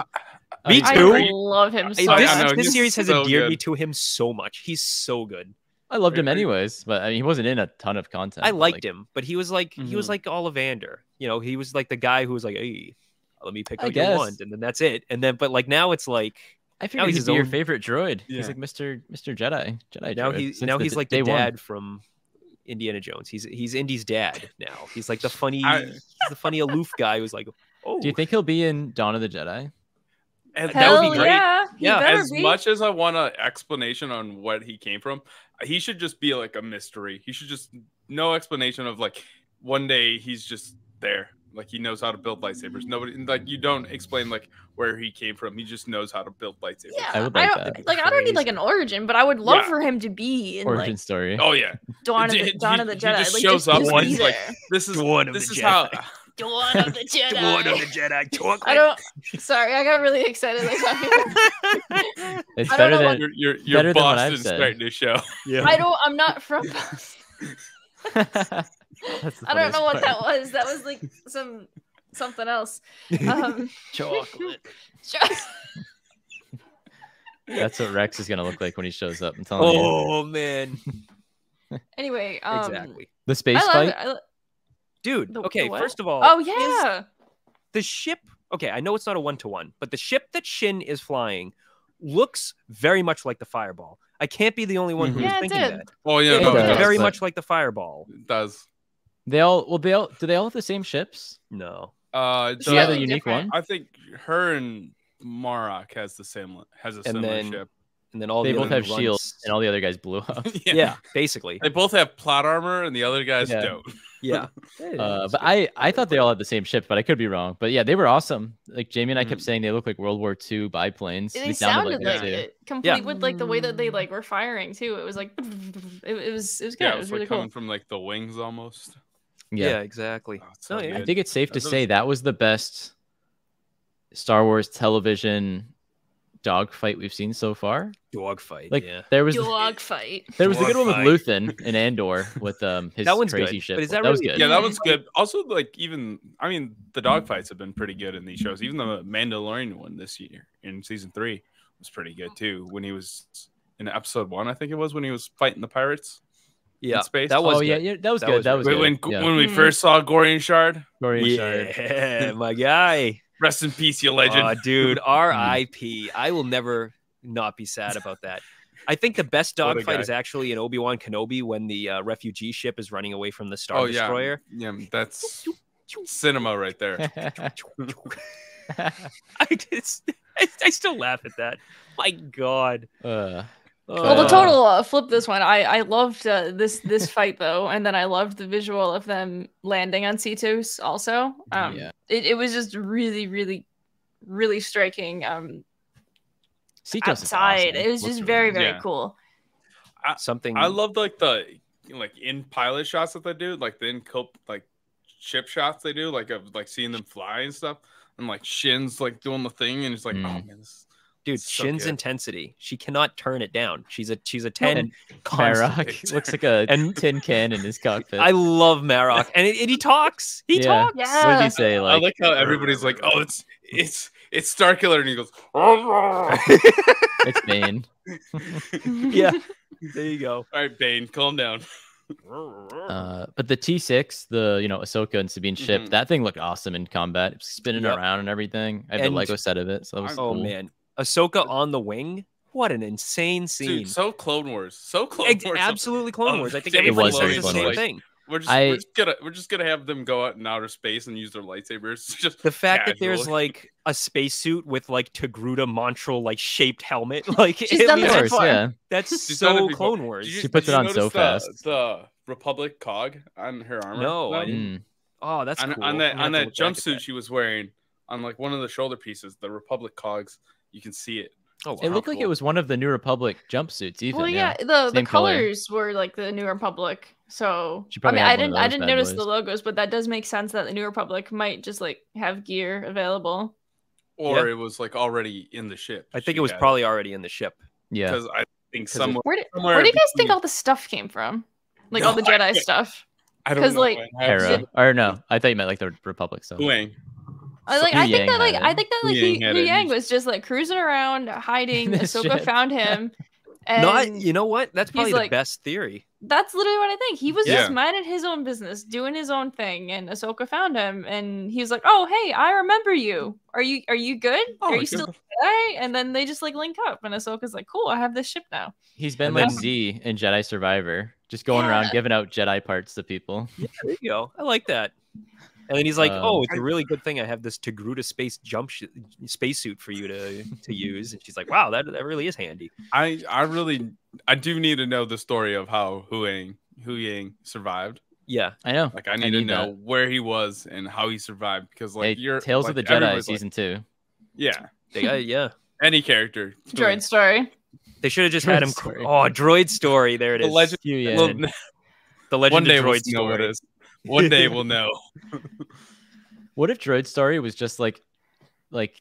Yang. Me I too. love him so This, I know, much. this he's series has so endeared good. me to him so much. He's so good. I loved him Very good. anyways, but I mean, he wasn't in a ton of content. I but, liked like, him, but he was like Ollivander. You know, he was like the guy who was like, "Hey, let me pick I out your guess. wand," and then that's it. And then, but like now it's like I now figured he's he'd his be your own- favorite droid. Yeah. He's like Mr. Jedi. now droid he's like the day one. dad from Indiana Jones. He's Indy's dad now. He's like the funny he's the funny aloof guy who's like, "Oh, Do you think he'll be in Dawn of the Jedi? And That would be Hell great. yeah. He Yeah, better as be. much as I want an explanation on what he came from, he should just be like a mystery. He should just no explanation of like one day he's just there. Like he knows how to build lightsabers. Nobody like you don't explain like where he came from. He just knows how to build lightsabers. Yeah, I would like don't, that. like I don't need like Crazy. an origin, but I would love Yeah. for him to be in Origin like story. Oh yeah. Dawn of the He Jedi. just Like, shows up just and be he's like, there. this is Dawn of this the is Jedi. how Dawn of the Jedi. Jedi chocolate." I don't. Sorry, I got really excited. Like, It's I better don't know than your better than what I've Boston said. starting to show. Yeah. I'm not from. That's the I don't know funniest what part. that was. That was like something else. Chocolate. That's what Rex is gonna look like when he shows up. I'm telling you. Oh man. Anyway, Exactly. The space I love fight. it. Dude, The- okay, the what? first of all, Oh is yeah. the ship, okay, I know it's not a 1-to-1, but the ship that Shin is flying looks very much like the Fireball. I can't be the only one who's Yeah, it thinking did. that. Oh yeah, It no, looks it does. very but- much like the Fireball. It does. do they all have the same ships? No. It Do you have a Slightly unique different. one? I think her and Marok has a similar then- ship. And then all They the both other have runs- shields, and all the other guys blew up. Yeah, basically. They both have plot armor, and the other guys Yeah. don't. Yeah. But I thought they all had the same ship, but I could be wrong. But yeah, they were awesome. Like Jamie and I kept saying they look like World War II biplanes. They sounded like too. it, complete with like the way that they like were firing too. It was like it was good. Yeah, it was it's really like cool. coming from like the wings almost. Yeah, exactly. Oh, it's so Oh, yeah. I good. think it's safe to That say was- that was the best Star Wars television dogfight we've seen so far. Dogfight. Like yeah. there was Dog fight. there was the good one with Dogfight. Luthen and Andor with his That one's crazy good, ship. but is that was really- good. Yeah, that one's good. Also, like even I mean, the dogfights have been pretty good in these shows. Even the Mandalorian one this year in season 3 was pretty good too. When he was in episode 1, I think it was when he was fighting the pirates. Yeah. in space. That was Oh yeah, good. yeah, that was That good. was That was When good. Yeah. when we Mhm. first saw Gorian Shard, Gorian Shard. Yeah, my guy. rest in peace, you legend. Oh, dude, R.I.P. I will never not be sad about that. I think the best What a dogfight guy. is actually in Obi-Wan Kenobi when the refugee ship is running away from the Star Oh yeah, Destroyer. yeah, that's cinema right there. I still laugh at that. My God. Well, the total flip this one. I loved this fight though, and then I loved the visual of them landing on C2s also. Yeah. It was just really striking. Seatos is Outside, awesome. it was Looks just really very Yeah. cool. Something. I loved like the in pilot shots that they do, like the in like ship shots they do, like of like seeing them fly and stuff, and like Shin's like doing the thing, and it's like, oh man, this Dude, so Shin's good. intensity. She cannot turn it down. She's a 10 And constantly. Marok looks like a tin can in his cockpit. I love Marok, and he talks. He Yeah. talks. Yeah. What did he say? I Like, like how everybody's like, oh, it's it's Starkiller, and he goes. It's Bane. Yeah, there you go. All right, Bane, calm down. But the T6, the Ahsoka and Sabine ship, Mhm. that thing looked awesome in combat. It was spinning Yep. around and everything. I have the And- Lego set of it, so that was Oh cool. man, Ahsoka on the wing. What an insane scene. Dude, so Clone Wars. So Clone Wars. Absolutely Clone of Wars. I think Dave everybody was very says the Clone same Wars. thing. We're just gonna have them go out in outer space and use their lightsabers. Just The fact that there's casually. like a spacesuit with like Togruta Montreal like shaped helmet, like She's I done mean, Of that course, before. yeah. that's She's done it so before. Clone Wars. Did you- She puts did it you on so notice fast. The Republic cog on her armor. No, I didn't. Mm. Oh, that's on, cool. on I'm that gonna on have to that look back at jumpsuit that. she was wearing, on like one of the shoulder pieces, the Republic cogs. You can see it. Oh, It wow, looked like it cool. was one of the New Republic jumpsuits, even. Well, yeah, yeah. the Same color. colors were like the New Republic. So She I probably mean, had I one of didn't those bad notice boys. the logos, but that does make sense that the New Republic might just like have gear available. Or Yeah. it was like already in the ship. I think it was probably already in the ship. Yeah. because I think 'Cause somewhere. Where do somewhere you guys think between- all the stuff came from? Like No, all the I Jedi can't- stuff. I don't 'cause, know. like, man. I have Hera. Or no, I thought you meant like the Republic stuff. Huang. I think Hu that Yang like had I it. think that Hu like Yang had Hu it. Yang was just like cruising around hiding. This Ahsoka ship. found him, and Not, you know what? That's probably like- the best theory. that's literally what I think. He was Yeah. just minding his own business, doing his own thing, and Ahsoka found him, and he was like, "Oh, hey, I remember you. Are you good? Oh, Are you good. still Jedi?" And then they just like link up, and Ahsoka's like, "Cool, I have this ship now." He's been And like then- Z in Jedi Survivor, just going around Yeah. giving out Jedi parts to people. Yeah, there you go. I like that. And then he's like, "Oh, it's I- a really good thing I have this Togruta spacesuit for you to use." And she's like, "Wow, that really is handy." I do need to know the story of how Hu Yang survived. Yeah, I know. Like I need to need know that. where he was and how he survived because like Hey, you're Tales like, of the Jedi everybody's like- season 2. yeah, yeah. any character. Droid story. They should have just had him. Droid story. Oh, droid story. There it The is. legend. Hu Yang. Well, The legend one day of we'll droid know what story. it is. One day we'll know. What if Droid Story was just like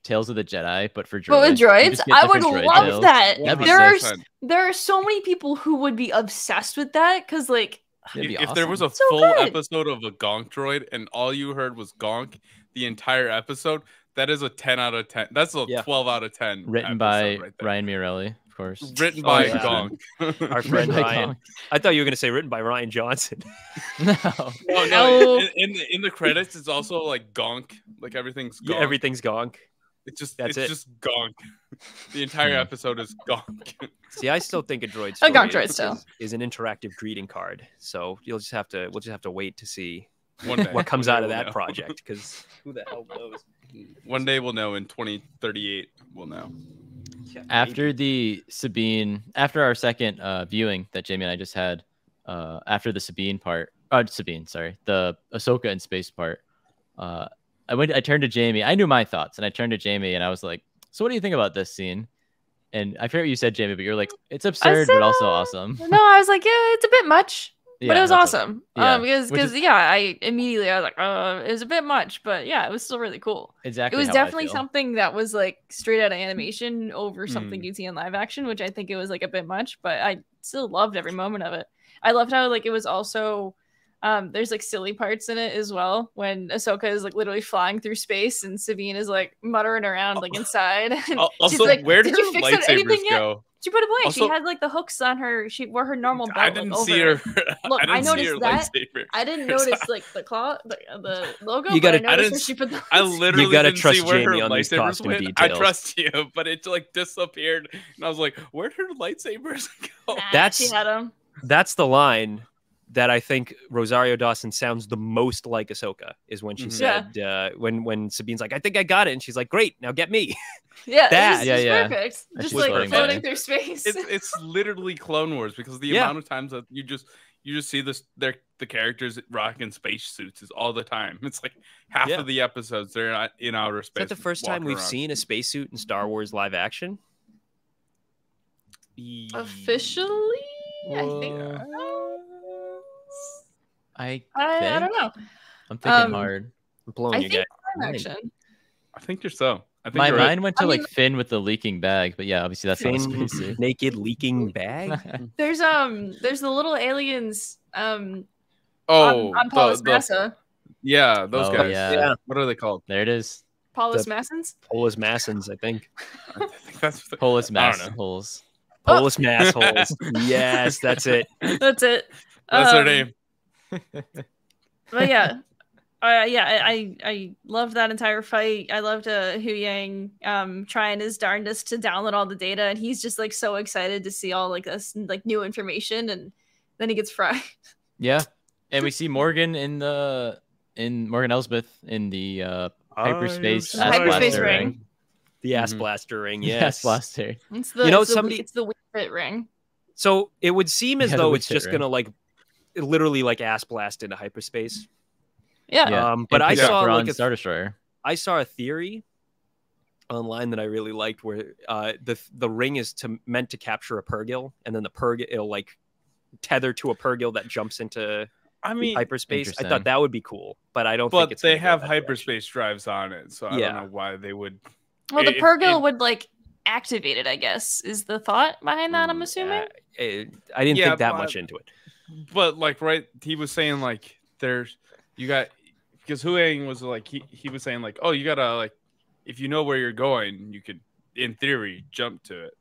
Tales of the Jedi, but for droids? But with You droids, just get I would different droid love tales. that. That'd be There sick. are there are so many people who would be obsessed with that because like That'd be If there was a So full good. episode of a Gonk droid and all you heard was Gonk the entire episode, that is a 10 out of 10. That's a Yeah. 12 out of 10. Written episode by right there. Ryan Mirelli, of course. Written Oh, by yeah. Gonk. Our friend Written by Ryan. Kong. I thought you were going to say written by Ryan Johnson. No. No, No. no. In the credits, it's also like Gonk. Like everything's Gonk. Yeah, everything's gonk. It's just That's it's it. just Gonk. The entire Hmm. episode is Gonk. See, I still think a droid A story gonk droid is, still. is an interactive greeting card. So we'll just have to wait to see One day. what comes One day out of we'll that know. project because who the hell knows? One day we'll know. In 2038, we'll know. Yeah, After after our second viewing that Jamie and I just had, after the the Ahsoka in space part, I turned to Jamie. I knew my thoughts, and I turned to Jamie, and I was like, "So, what do you think about this scene?" And I forget what you said, Jamie, but you're like, "It's absurd, but also awesome." no, I was like, yeah, it's a bit much. But Yeah, it was that's what- awesome. yeah, Because which is- I immediately I was like, it was a bit much, but yeah, it was still really cool. exactly. It was how I definitely feel. something that was like straight out of animation over something Mm. you'd see in live action, which I think it was like a bit much, but I still loved every moment of it. I loved how like it was also there's like silly parts in it as well when Ahsoka is like literally flying through space and Sabine is like muttering around like inside. And she's Also, like, where did did you her fix up anything lightsabers yet? go? She put it away. She Also- had like the hooks on her. She wore her normal belt. I didn't like, see over her. it. Look, I I didn't see noticed her that. lightsaber. I didn't There's- notice like the logo. You but gotta- I I noticed didn't where she put the. I hooks. literally gotta didn't trust see where Jamie her on these lightsabers costume went. details. I trust you, but it like disappeared, and I was like, "Where'd her lightsabers go?" Nah, That's- she had them. That's the line that I think Rosario Dawson sounds the most like Ahsoka is when she Mhm. said when Sabine's like, "I think I got it," and she's like, "Great, now get me." Yeah, That- it was yeah. perfect. And Just she's like floating floating by. through space. It's literally Clone Wars because the Yeah. amount of times that you just see the characters rocking space suits is all the time. It's like half Yeah. of the episodes they're not in outer Is space. that the first time walking we've around. seen a spacesuit in Star Wars live action? Officially, I think. I I don't know. I'm thinking Um, hard. I'm blowing I you think guys. live action. I think you're so. I think My you're right. mind went to I like mean- Finn with the leaking bag, but yeah, obviously that's not a Finn, spacesuit. naked leaking bag. There's the little aliens Oh, on Paul's the- NASA. yeah, those Oh, guys. yeah. What are they called? There it is. Paulus The- Massons. Polis Massons, I think. I think that's the, Polis I mass don't know. holes. Polis Massholes. Yes, that's it. That's it. That's their name. But yeah, I loved that entire fight. I loved Hu Yang trying his darndest to download all the data, and he's just like so excited to see all like this like new information, and then he gets fried. Yeah, and we see Morgan in Morgan Elsbeth in the hyperspace The hyperspace blaster ring. The ass Mhm. blaster ring, Yes, yes. blaster. It's the You know, it's the, somebody- it's the Wii Fit ring. So it would seem as Yeah, the though Wii it's Fit just ring. gonna like literally like ass blast into hyperspace. Yeah. Yeah. But And I pick up saw like Thrawn's a Star Destroyer. I saw a theory online that I really liked where the ring is meant to capture a Purrgil, and then the Purrgil it'll like tether to a Purrgil that jumps into I mean, hyperspace. I interesting. thought that would be cool, but I don't think but it's they gonna go have that direction. hyperspace drives on it, so I Yeah. don't know why they would. Well, the If- Purrgil if- would like activate it, I guess, is the thought behind that, I'm assuming. I didn't Yeah, think that but- much into it. But like, right? He was saying like, there's you got because Huang was like he was saying like, oh, you gotta like, if you know where you're going, you could in theory jump to it,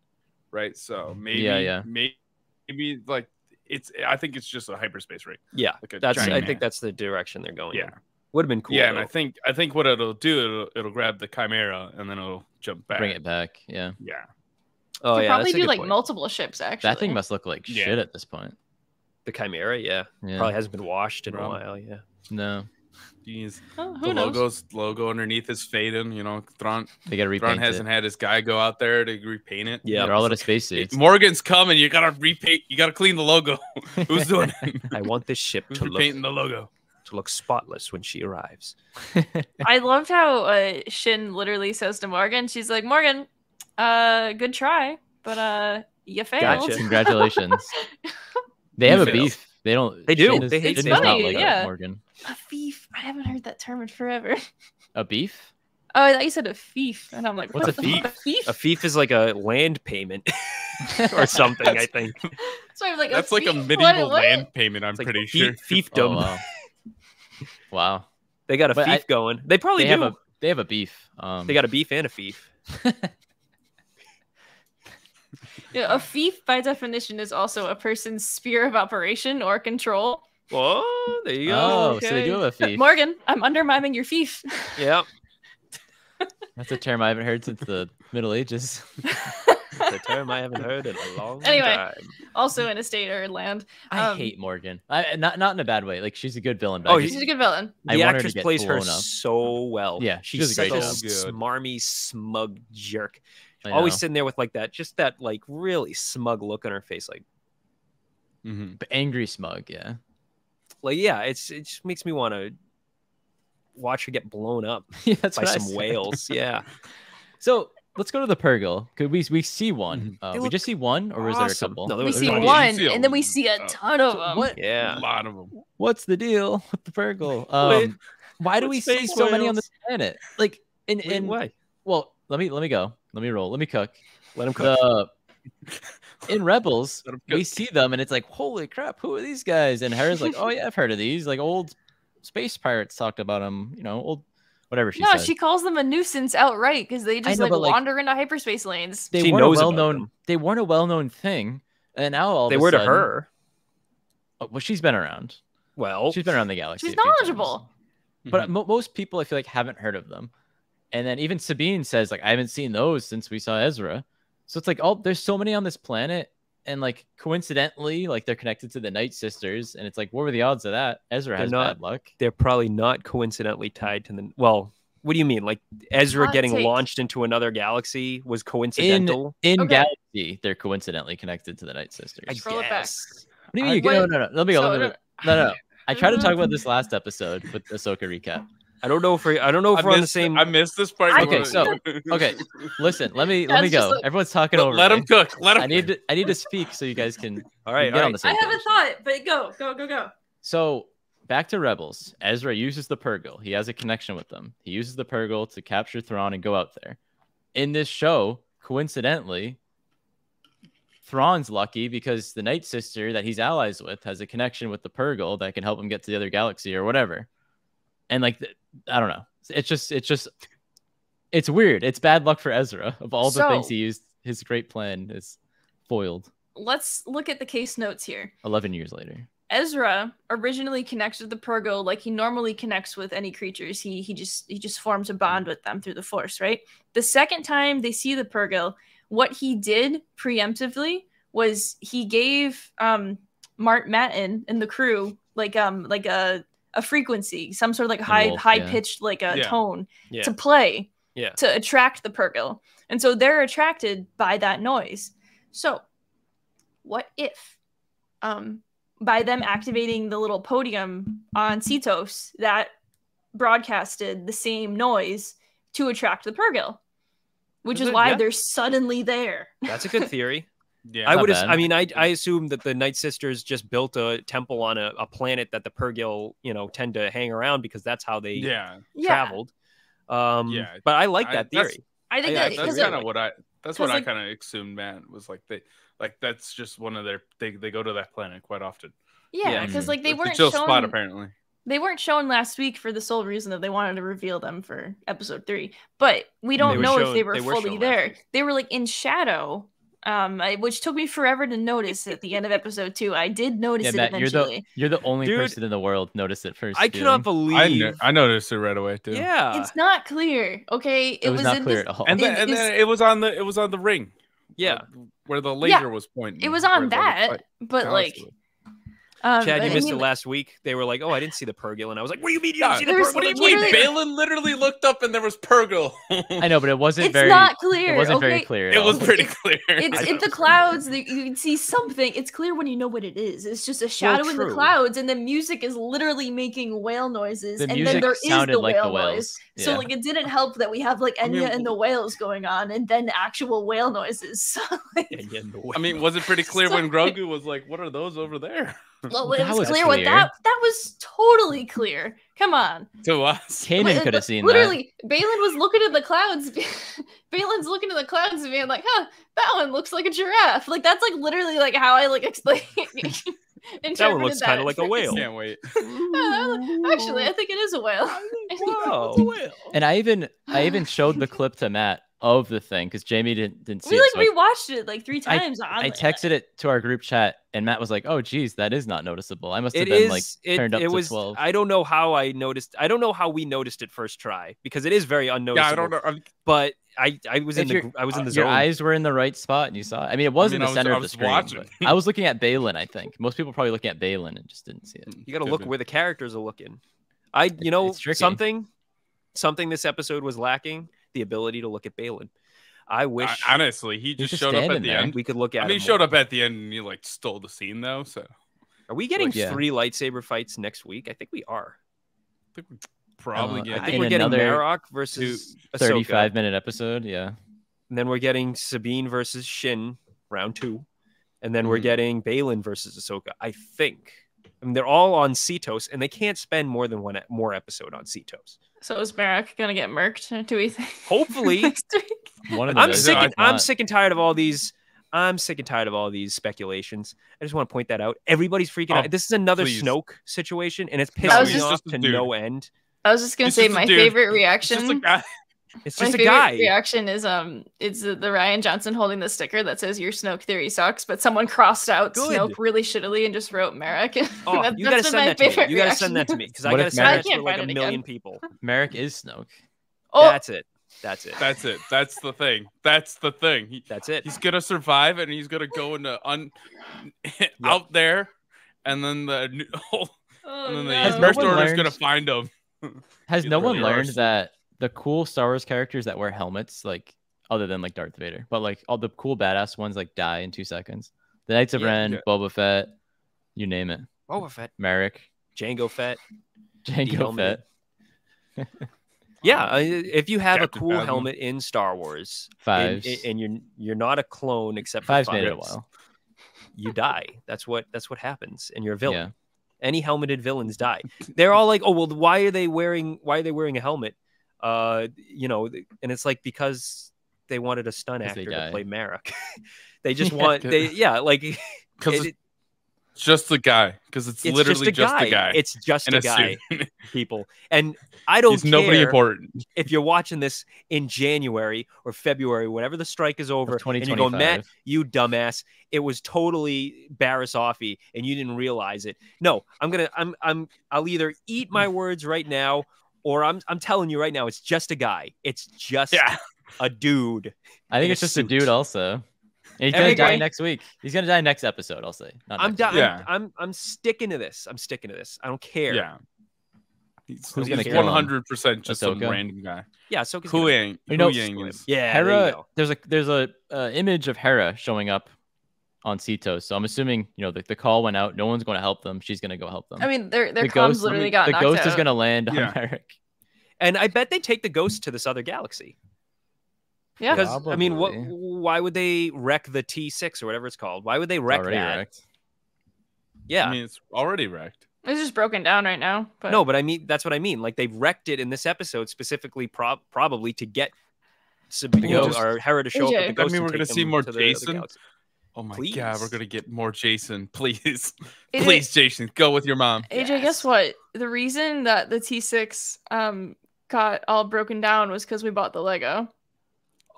right? So maybe Yeah. maybe like it's. I think it's just a hyperspace ring. Yeah, Like a that's. giant I man. think that's the direction they're going. Yeah. in. Would have been cool. Yeah, and though. I think what it'll do, it'll grab the Chimera and then it'll jump back. Bring it back. Yeah. Yeah. Oh Could yeah, probably that's a do good like point. multiple ships actually. That thing must look like Yeah. shit at this point. The Chimera, yeah. Yeah. Probably hasn't been washed in a Probably. while. Yeah. No. Jeez. Oh, The who knows? logo underneath is fading. You know, Thrawn They gotta repaint hasn't it. had his guy go out there to repaint it. Yeah. They're all out of spacesuits. Morgan's coming. You gotta repaint. You gotta clean the logo. Who's doing it? I want this ship Who's to look repainting the logo? spotless when she arrives. I loved how Shin literally says to Morgan, she's like, Morgan, good try, but you failed. Gotcha. Congratulations. They have a failed. beef. They don't. They do. Shane They hate does It's not funny, like yeah. Morgan. A thief. I haven't heard that term in forever. A beef? Oh, I thought you said a thief, and I'm like, What's what a the thief? fuck, a thief? A fief is like a land payment or something. I think So I'm like, That's a like a thief? medieval What? land payment. I'm it's like pretty sure. fiefdom. Oh, wow. Wow. They got a But fief going. They probably They do. have a beef. They got a beef and a fief. Yeah, a thief, by definition, is also a person's sphere of operation or control. Oh, there you go. Oh, so they do have a thief. Morgan, I'm undermining your thief. Yeah, That's a term I haven't heard since the Middle Ages. it's a term I haven't heard in a long Anyway. time. Also in a state or land. I hate Morgan. Not in a bad way. Like she's a good villain. But Oh, I just- She's a good villain. I The want her actress to get plays her blown up. so well. Yeah, she she's does a great such a job. smarmy, smug jerk. I Always know. sitting there with like that like really smug look on her face. Mhm. But angry smug. Yeah. Yeah, it just makes me want to watch her get blown up Yeah, that's by what I some said. whales. Yeah, So let's go to the Purrgil. Could we see one? They We look just see one, or was there a awesome. couple? No, there We was see a bunch. one, You see a- and then we see a ton of So them. what? Yeah, A lot of them. What's the deal with the Purrgil? Wait, Why do we with see space so many on whales? this planet? Like, Wait, why? well, let me go. Let me roll. Let me cook. Let him cook. In Rebels, Let 'em we cook. see them, and it's like, holy crap, who are these guys? And Hera's like, oh yeah, I've heard of these. Like old space pirates talked about them. You know, old whatever she No, said. she calls them a nuisance outright because they just know, like but, like, wander into hyperspace lanes. They She weren't knows a about well-known. them. They weren't a well-known thing, and now all They of a were to sudden, her. Oh, well, she's been around. Well, She's been around the galaxy. She's a few times. knowledgeable. But most people, I feel like, haven't heard of them. And then even Sabine says, like, I haven't seen those since we saw Ezra. So it's like, oh, there's so many on this planet. And like, coincidentally, like, they're connected to the Night Sisters. And it's like, what were the odds of that? Ezra They're has not- bad luck. they're probably not coincidentally tied to the. Well, what do you mean? Like Ezra Hot getting take. launched into another galaxy was coincidental? In Okay. Galaxy, they're coincidentally connected to the Night Sisters. I Scroll it back. guess. What do you mean? What- No. Let me go. So, Let me go. No. I tried to talk about this last episode with Ahsoka recap. I don't know if we're on the same. I missed this part. Okay, so- Okay, listen. Let me That's just go. like- Everyone's talking over. let me. him cook. Let him. I need to speak so you guys can all right, get all on right. the I same have a page. thought, but go. So back to Rebels. Ezra uses the Purrgil. He has a connection with them. He uses the Purrgil to capture Thrawn and go out there. In this show, coincidentally, Thrawn's lucky because the Night Sister that he's allies with has a connection with the Purrgil that can help him get to the other galaxy or whatever. And like, I don't know. It's just It's weird. It's bad luck for Ezra. Of all the things So- he used, his great plan is foiled Let's look at the case notes here. 11 years later. Ezra originally connects with the Purgo like he normally connects with any creatures. He just forms a bond with them through the Force, right? The second time they see the Purgo, what he did preemptively was he gave Mart Matin and the crew like a frequency, some sort of like high pitched like a tone to play to attract the Purgo. And so they're attracted by that noise. So what if by them activating the little podium on Cetos that broadcasted the same noise to attract the Purgo, which is why they're suddenly there. That's a good theory. Yeah, I assume that the Night Sisters just built a temple on a planet that the Purgil, tend to hang around because that's how they traveled. But I like that theory. I think that's kind of what I like, kind of assumed, man, was like that's just one of their they go to that planet quite often. Yeah, because like they It's weren't a chill shown spot apparently. They weren't shown last week for the sole reason that they wanted to reveal them for episode 3. But we don't know if they were fully there. They were like in shadow, which took me forever to notice at the end of episode 2. I did notice it eventually. You're the only person in the world notice it first. I cannot believe. I noticed it right away too. Yeah, it's not clear. Okay, it was not clear at all. And then it was on the ring. Yeah, where the laser was pointing. It was on that, but like. Chad, you missed it last week. They were like, "Oh, I didn't see the Purgil," and I was like, "What do you mean you didn't see the Purgil?" What do you mean? Balin literally looked up and there was Purgil. I know, but it wasn't It's not clear. It wasn't very clear. It was pretty clear. It's in the clouds. You can see something. It's clear when you know what it is. It's just a shadow in the clouds, and the music is literally making whale noises. And then there is the whale noise. Yeah. So like, it didn't help that we have like Enya and the whales going on, and then actual whale noises. So, like, I mean, was it pretty clear when Grogu was like, "What are those over there?" Well, it was clear what that was totally clear. Come on. To us. Kanan could have seen literally, that. Balin was looking at the clouds. Balin's looking at the clouds and being like, "Huh, that one looks like a giraffe." Like that's like literally like how I like explain. That one looks kind of like a whale. Can't wait. Actually, I think it is a whale. Wow. It's a whale. And I even showed the clip to Matt of the thing because Jamie didn't see it. We rewatched it like 3 times. I texted it to our group chat, and Matt was like, "Oh, geez, that is not noticeable. I must have been turned up to 12." I don't know how I noticed. I don't know how we noticed it first try because it is very unnoticeable. Yeah, I don't know. But I was in the zone. Your eyes were in the right spot, and you saw it. I mean, it was in the center of the screen. I was looking at Balin. I think most people probably looking at Balin and just didn't see it. You got to look where the characters are looking. Something this episode was lacking: the ability to look at Balin. I wish. Honestly, he just showed up at the end. We could look at. I mean, he showed up at the end and he like stole the scene though. So, are we getting 3 lightsaber fights next week? I think we are. I think we probably get. I think we're getting Marok versus 35-minute episode. Yeah. And then we're getting Sabine versus Shin round 2, and then we're getting Balin versus Ahsoka. I think. I mean, they're all on Cetos, and they can't spend more than one more episode on Cetos. So is Marok gonna get murked? Do we think? Hopefully. Next week? I'm sick and tired of all these. I'm sick and tired of all these speculations. I just want to point that out. Everybody's freaking out. This is another Snoke situation, and it's pissing me off to no end. I was just gonna say my favorite reaction. It's just a guy. Reaction is it's the Ryan Johnson holding the sticker that says your Snoke theory sucks, but someone crossed out Snoke really shittily and just wrote Marek. Oh, you gotta send that to me. You gotta send that to me because I gotta send that to like a million people. Marek is Snoke. Oh, that's it. That's it. That's it. That's the thing. That's the thing. That's it. He's gonna survive, and he's gonna go into out there, and then the first order's gonna find him. Has no one learned that the cool Star Wars characters that wear helmets, like other than like Darth Vader, but like all the cool badass ones, like die in 2 seconds? The Knights of Ren, Boba Fett, you name it. Boba Fett, Marek, Jango Fett. Yeah, if you have a cool helmet in Star Wars, and you're not a clone except for Fives made it a while, you die. That's what happens, and you're a villain. Yeah. Any helmeted villains die. They're all like, "Oh well, why are they wearing a helmet?" And it's like because they wanted a stunt actor to play Marek. They just want because just the guy, because it's literally just a guy. It's just in a a guy, suit. people. And I don't He's care nobody important. if you're watching this in January or February, whenever the strike is over, and you're going, Matt, you dumbass, it was totally Barris Offee, and you didn't realize it. No, I'll either eat my words right now, or I'm telling you right now, it's just a guy. It's just a dude. I think it's just a dude also. And he's gonna die next week. He's gonna die next episode, I'll say. I'm sticking to this. I'm sticking to this. I don't care. Yeah. Who's gonna kill 100% just some random guy. Yeah, so Hu Yang. Yeah, Hera. There's a image of Hera showing up on Cetos. So I'm assuming, the call went out. No one's going to help them. She's going to go help them. I mean, their comms literally got knocked out. The ghost is going to land on Eric. And I bet they take the ghost to this other galaxy. Yeah. Because, I mean, why would they wreck the T6 or whatever it's called? Why would they wreck that? Wrecked. Yeah. I mean, it's already wrecked. It's just broken down right now. But... No, but I mean, that's what I mean. Like, they wrecked it in this episode specifically probably to get or Hera to show up with the ghost. I mean, we're going to see more Jason. Oh my God, we're going to get more Jason. Please. Please, Jason, go with your mom. AJ, guess what? The reason that the T6 got all broken down was because we bought the Lego.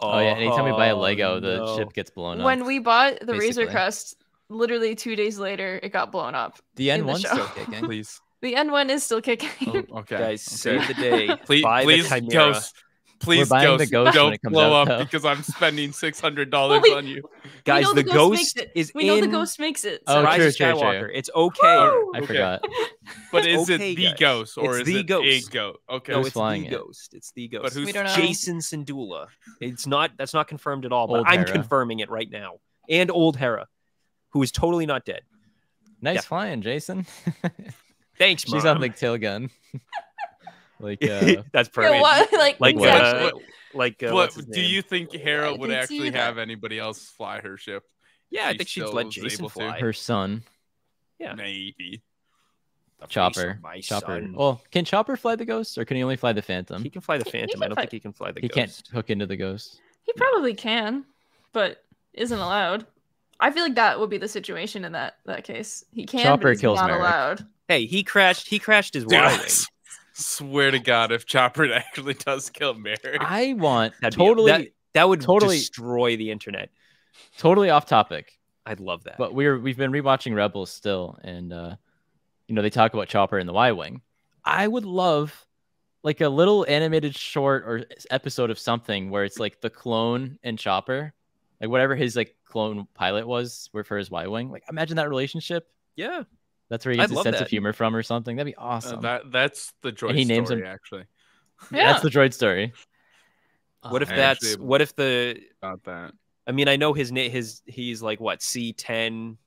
Oh, yeah. Anytime we buy a Lego, the ship gets blown up. When we bought the Razor Crest, literally 2 days later, it got blown up. The N1's still kicking. Please. The N1 is still kicking. Oh, okay. Guys, save the day. Please, Ghost. Please, Ghost, don't blow up because I'm spending $600 on you. Guys, the ghost is we know the ghost makes it. So. Rise of Skywalker. It's okay. I forgot. But is it the ghost or is it a ghost? Okay. No, it's the ghost. It's the ghost. But who's Jason Syndulla? That's not confirmed at all, but I'm confirming it right now. And old Hera, who is totally not dead. Nice flying, Jason. Thanks, Mom. She's on the tail gun. That's perfect. Do you think Hera would actually have anybody else fly her ship? Yeah, I think she'd let Jason fly. Her son. Yeah, maybe. Chopper. Well, can Chopper fly the ghost, or can he only fly the Phantom? He can fly the Phantom. I don't think he can fly the ghost. He can't hook into the ghost. He probably can, but isn't allowed. I feel like that would be the situation in that case. He can, Chopper but he's kills not Merrick. Allowed. Hey, he crashed his Y-wing. Swear to God, if Chopper actually does kill Merrick, I want that would destroy the internet. Totally off topic. I'd love that. But we've been rewatching Rebels still, and they talk about Chopper in the Y-wing. I would love like a little animated short or episode of something where it's like the clone and Chopper, like whatever his like clone pilot was for his Y-wing. Like imagine that relationship. Yeah. That's where he gets his sense of humor from or something. That'd be awesome. That's the droid and he names story, him, actually. Yeah. That's the droid story. What if about that? I mean, I know he's like what, C10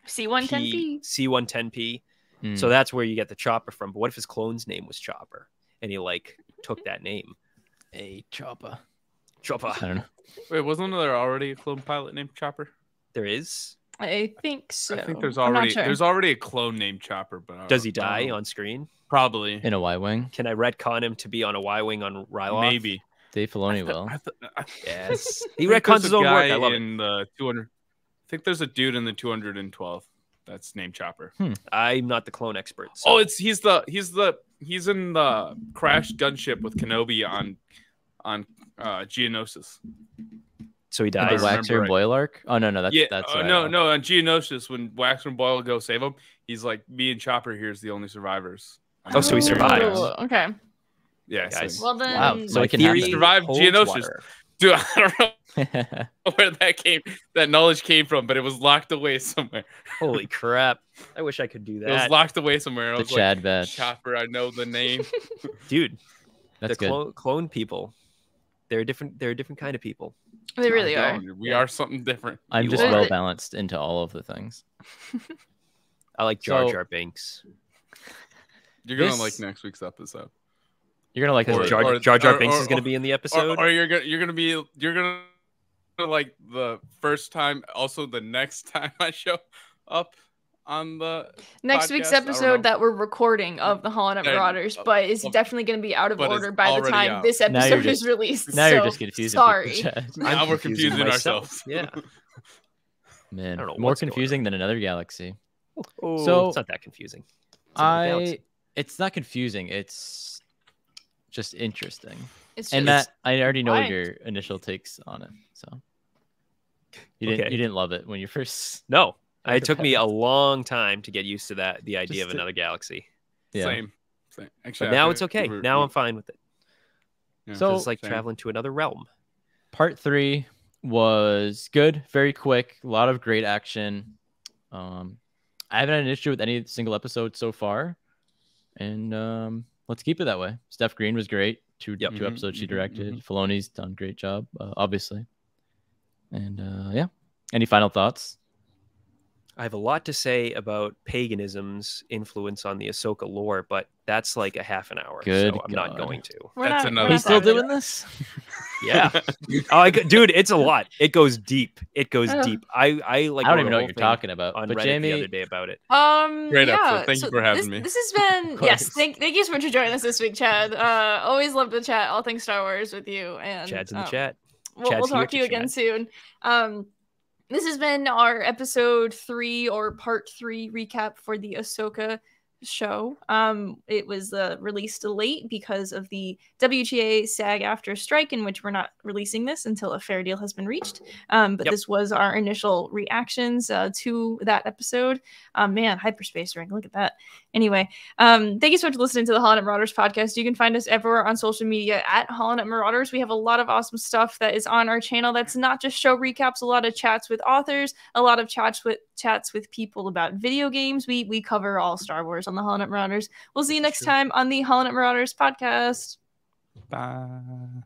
C110P. C110P. So that's where you get the Chopper from. But what if his clone's name was Chopper and he like took that name? Hey, Chopper. I don't know. Wait, wasn't there already a clone pilot named Chopper? There is. I think so. I think there's already a clone named Chopper, but does he die on screen? Probably in a Y-wing. Can I retcon him to be on a Y-wing on Ryloth? Maybe. Dave Filoni will. Yes, he retcons his own work. I love it. The 200. I think there's a dude in the 212 that's named Chopper. I'm not the clone expert. So. Oh, he's in the crashed gunship with Kenobi on Geonosis. So he dies. The Waxer and Boyle arc? Oh no, that's no. On Geonosis, when Waxer and Boyle go save him, he's like, "Me and Chopper here's the only survivors." Oh, so he survives. Okay. Yeah, guys. Well then, wow. So he can survive Geonosis. Dude, I don't know where that knowledge came from, but it was locked away somewhere. Holy crap! I wish I could do that. It was locked away somewhere. I was Chad batch. Chopper, I know the name. Dude, that's the clone people. They're a different kind of people. They really are. We are something different. I'm just well balanced into all of the things. I like Jar Jar Binks. You're gonna like next week's episode. You're gonna like Jar Jar Binks is gonna be in the episode, or you're gonna like the first time, also the next time I show up on the next week's episode that we're recording of the HoloNet Marauders, but it's definitely going to be out of order by the time this episode is released. Now you're just confusing. Sorry. Now we're confusing ourselves. Yeah. Man, more confusing than another galaxy. Oh, So, it's not that confusing. It's another galaxy. It's not confusing. It's just interesting. It's And just Matt, I already know wild. your initial takes on it. So you Okay. didn't love it when you first. No, heard it took me about a long time to get used to the idea of Just to- another galaxy. Yeah. Same. Actually, But now it's okay. Now I'm fine with it. Yeah, So- It's like same. traveling to another realm. Part 3 was good, very quick, a lot of great action. I haven't had an issue with any single episode so far, and let's keep it that way. Steph Green was great. Two episodes she directed. Filoni's done a great job, obviously. And yeah, any final thoughts? I have a lot to say about paganism's influence on the Ahsoka lore, but that's like a half an hour. Good so I'm not God. going to. That's another we're He's not still diving doing into this? Yeah. Dude, it's a lot. It goes deep. It goes Ugh. deep. I like. I don't wrote even a know what whole you're thing talking about. on But Reddit Jamie, the other day about it. Great yeah, episode. Thank you for having me. This has been Of yes. course. Thank you so much for joining us this week, Chad. Always love to chat all things Star Wars with you. And Chad's in the chat. We'll Chad's here talk to you again chat. soon. This has been our episode 3 or part 3 recap for the Ahsoka show. It was released late because of the WGA SAG-AFTRA strike, in which we're not releasing this until a fair deal has been reached. But Yep. this was our initial reactions to that episode. Man, hyperspace ring, look at that. Anyway, thank you so much for listening to the HoloNet Marauders podcast. You can find us everywhere on social media at HoloNet Marauders. We have a lot of awesome stuff that is on our channel. That's not just show recaps, a lot of chats with authors, a lot of chats with people about video games. We cover all Star Wars on the HoloNet Marauders. We'll see you next time on the HoloNet Marauders podcast. Bye.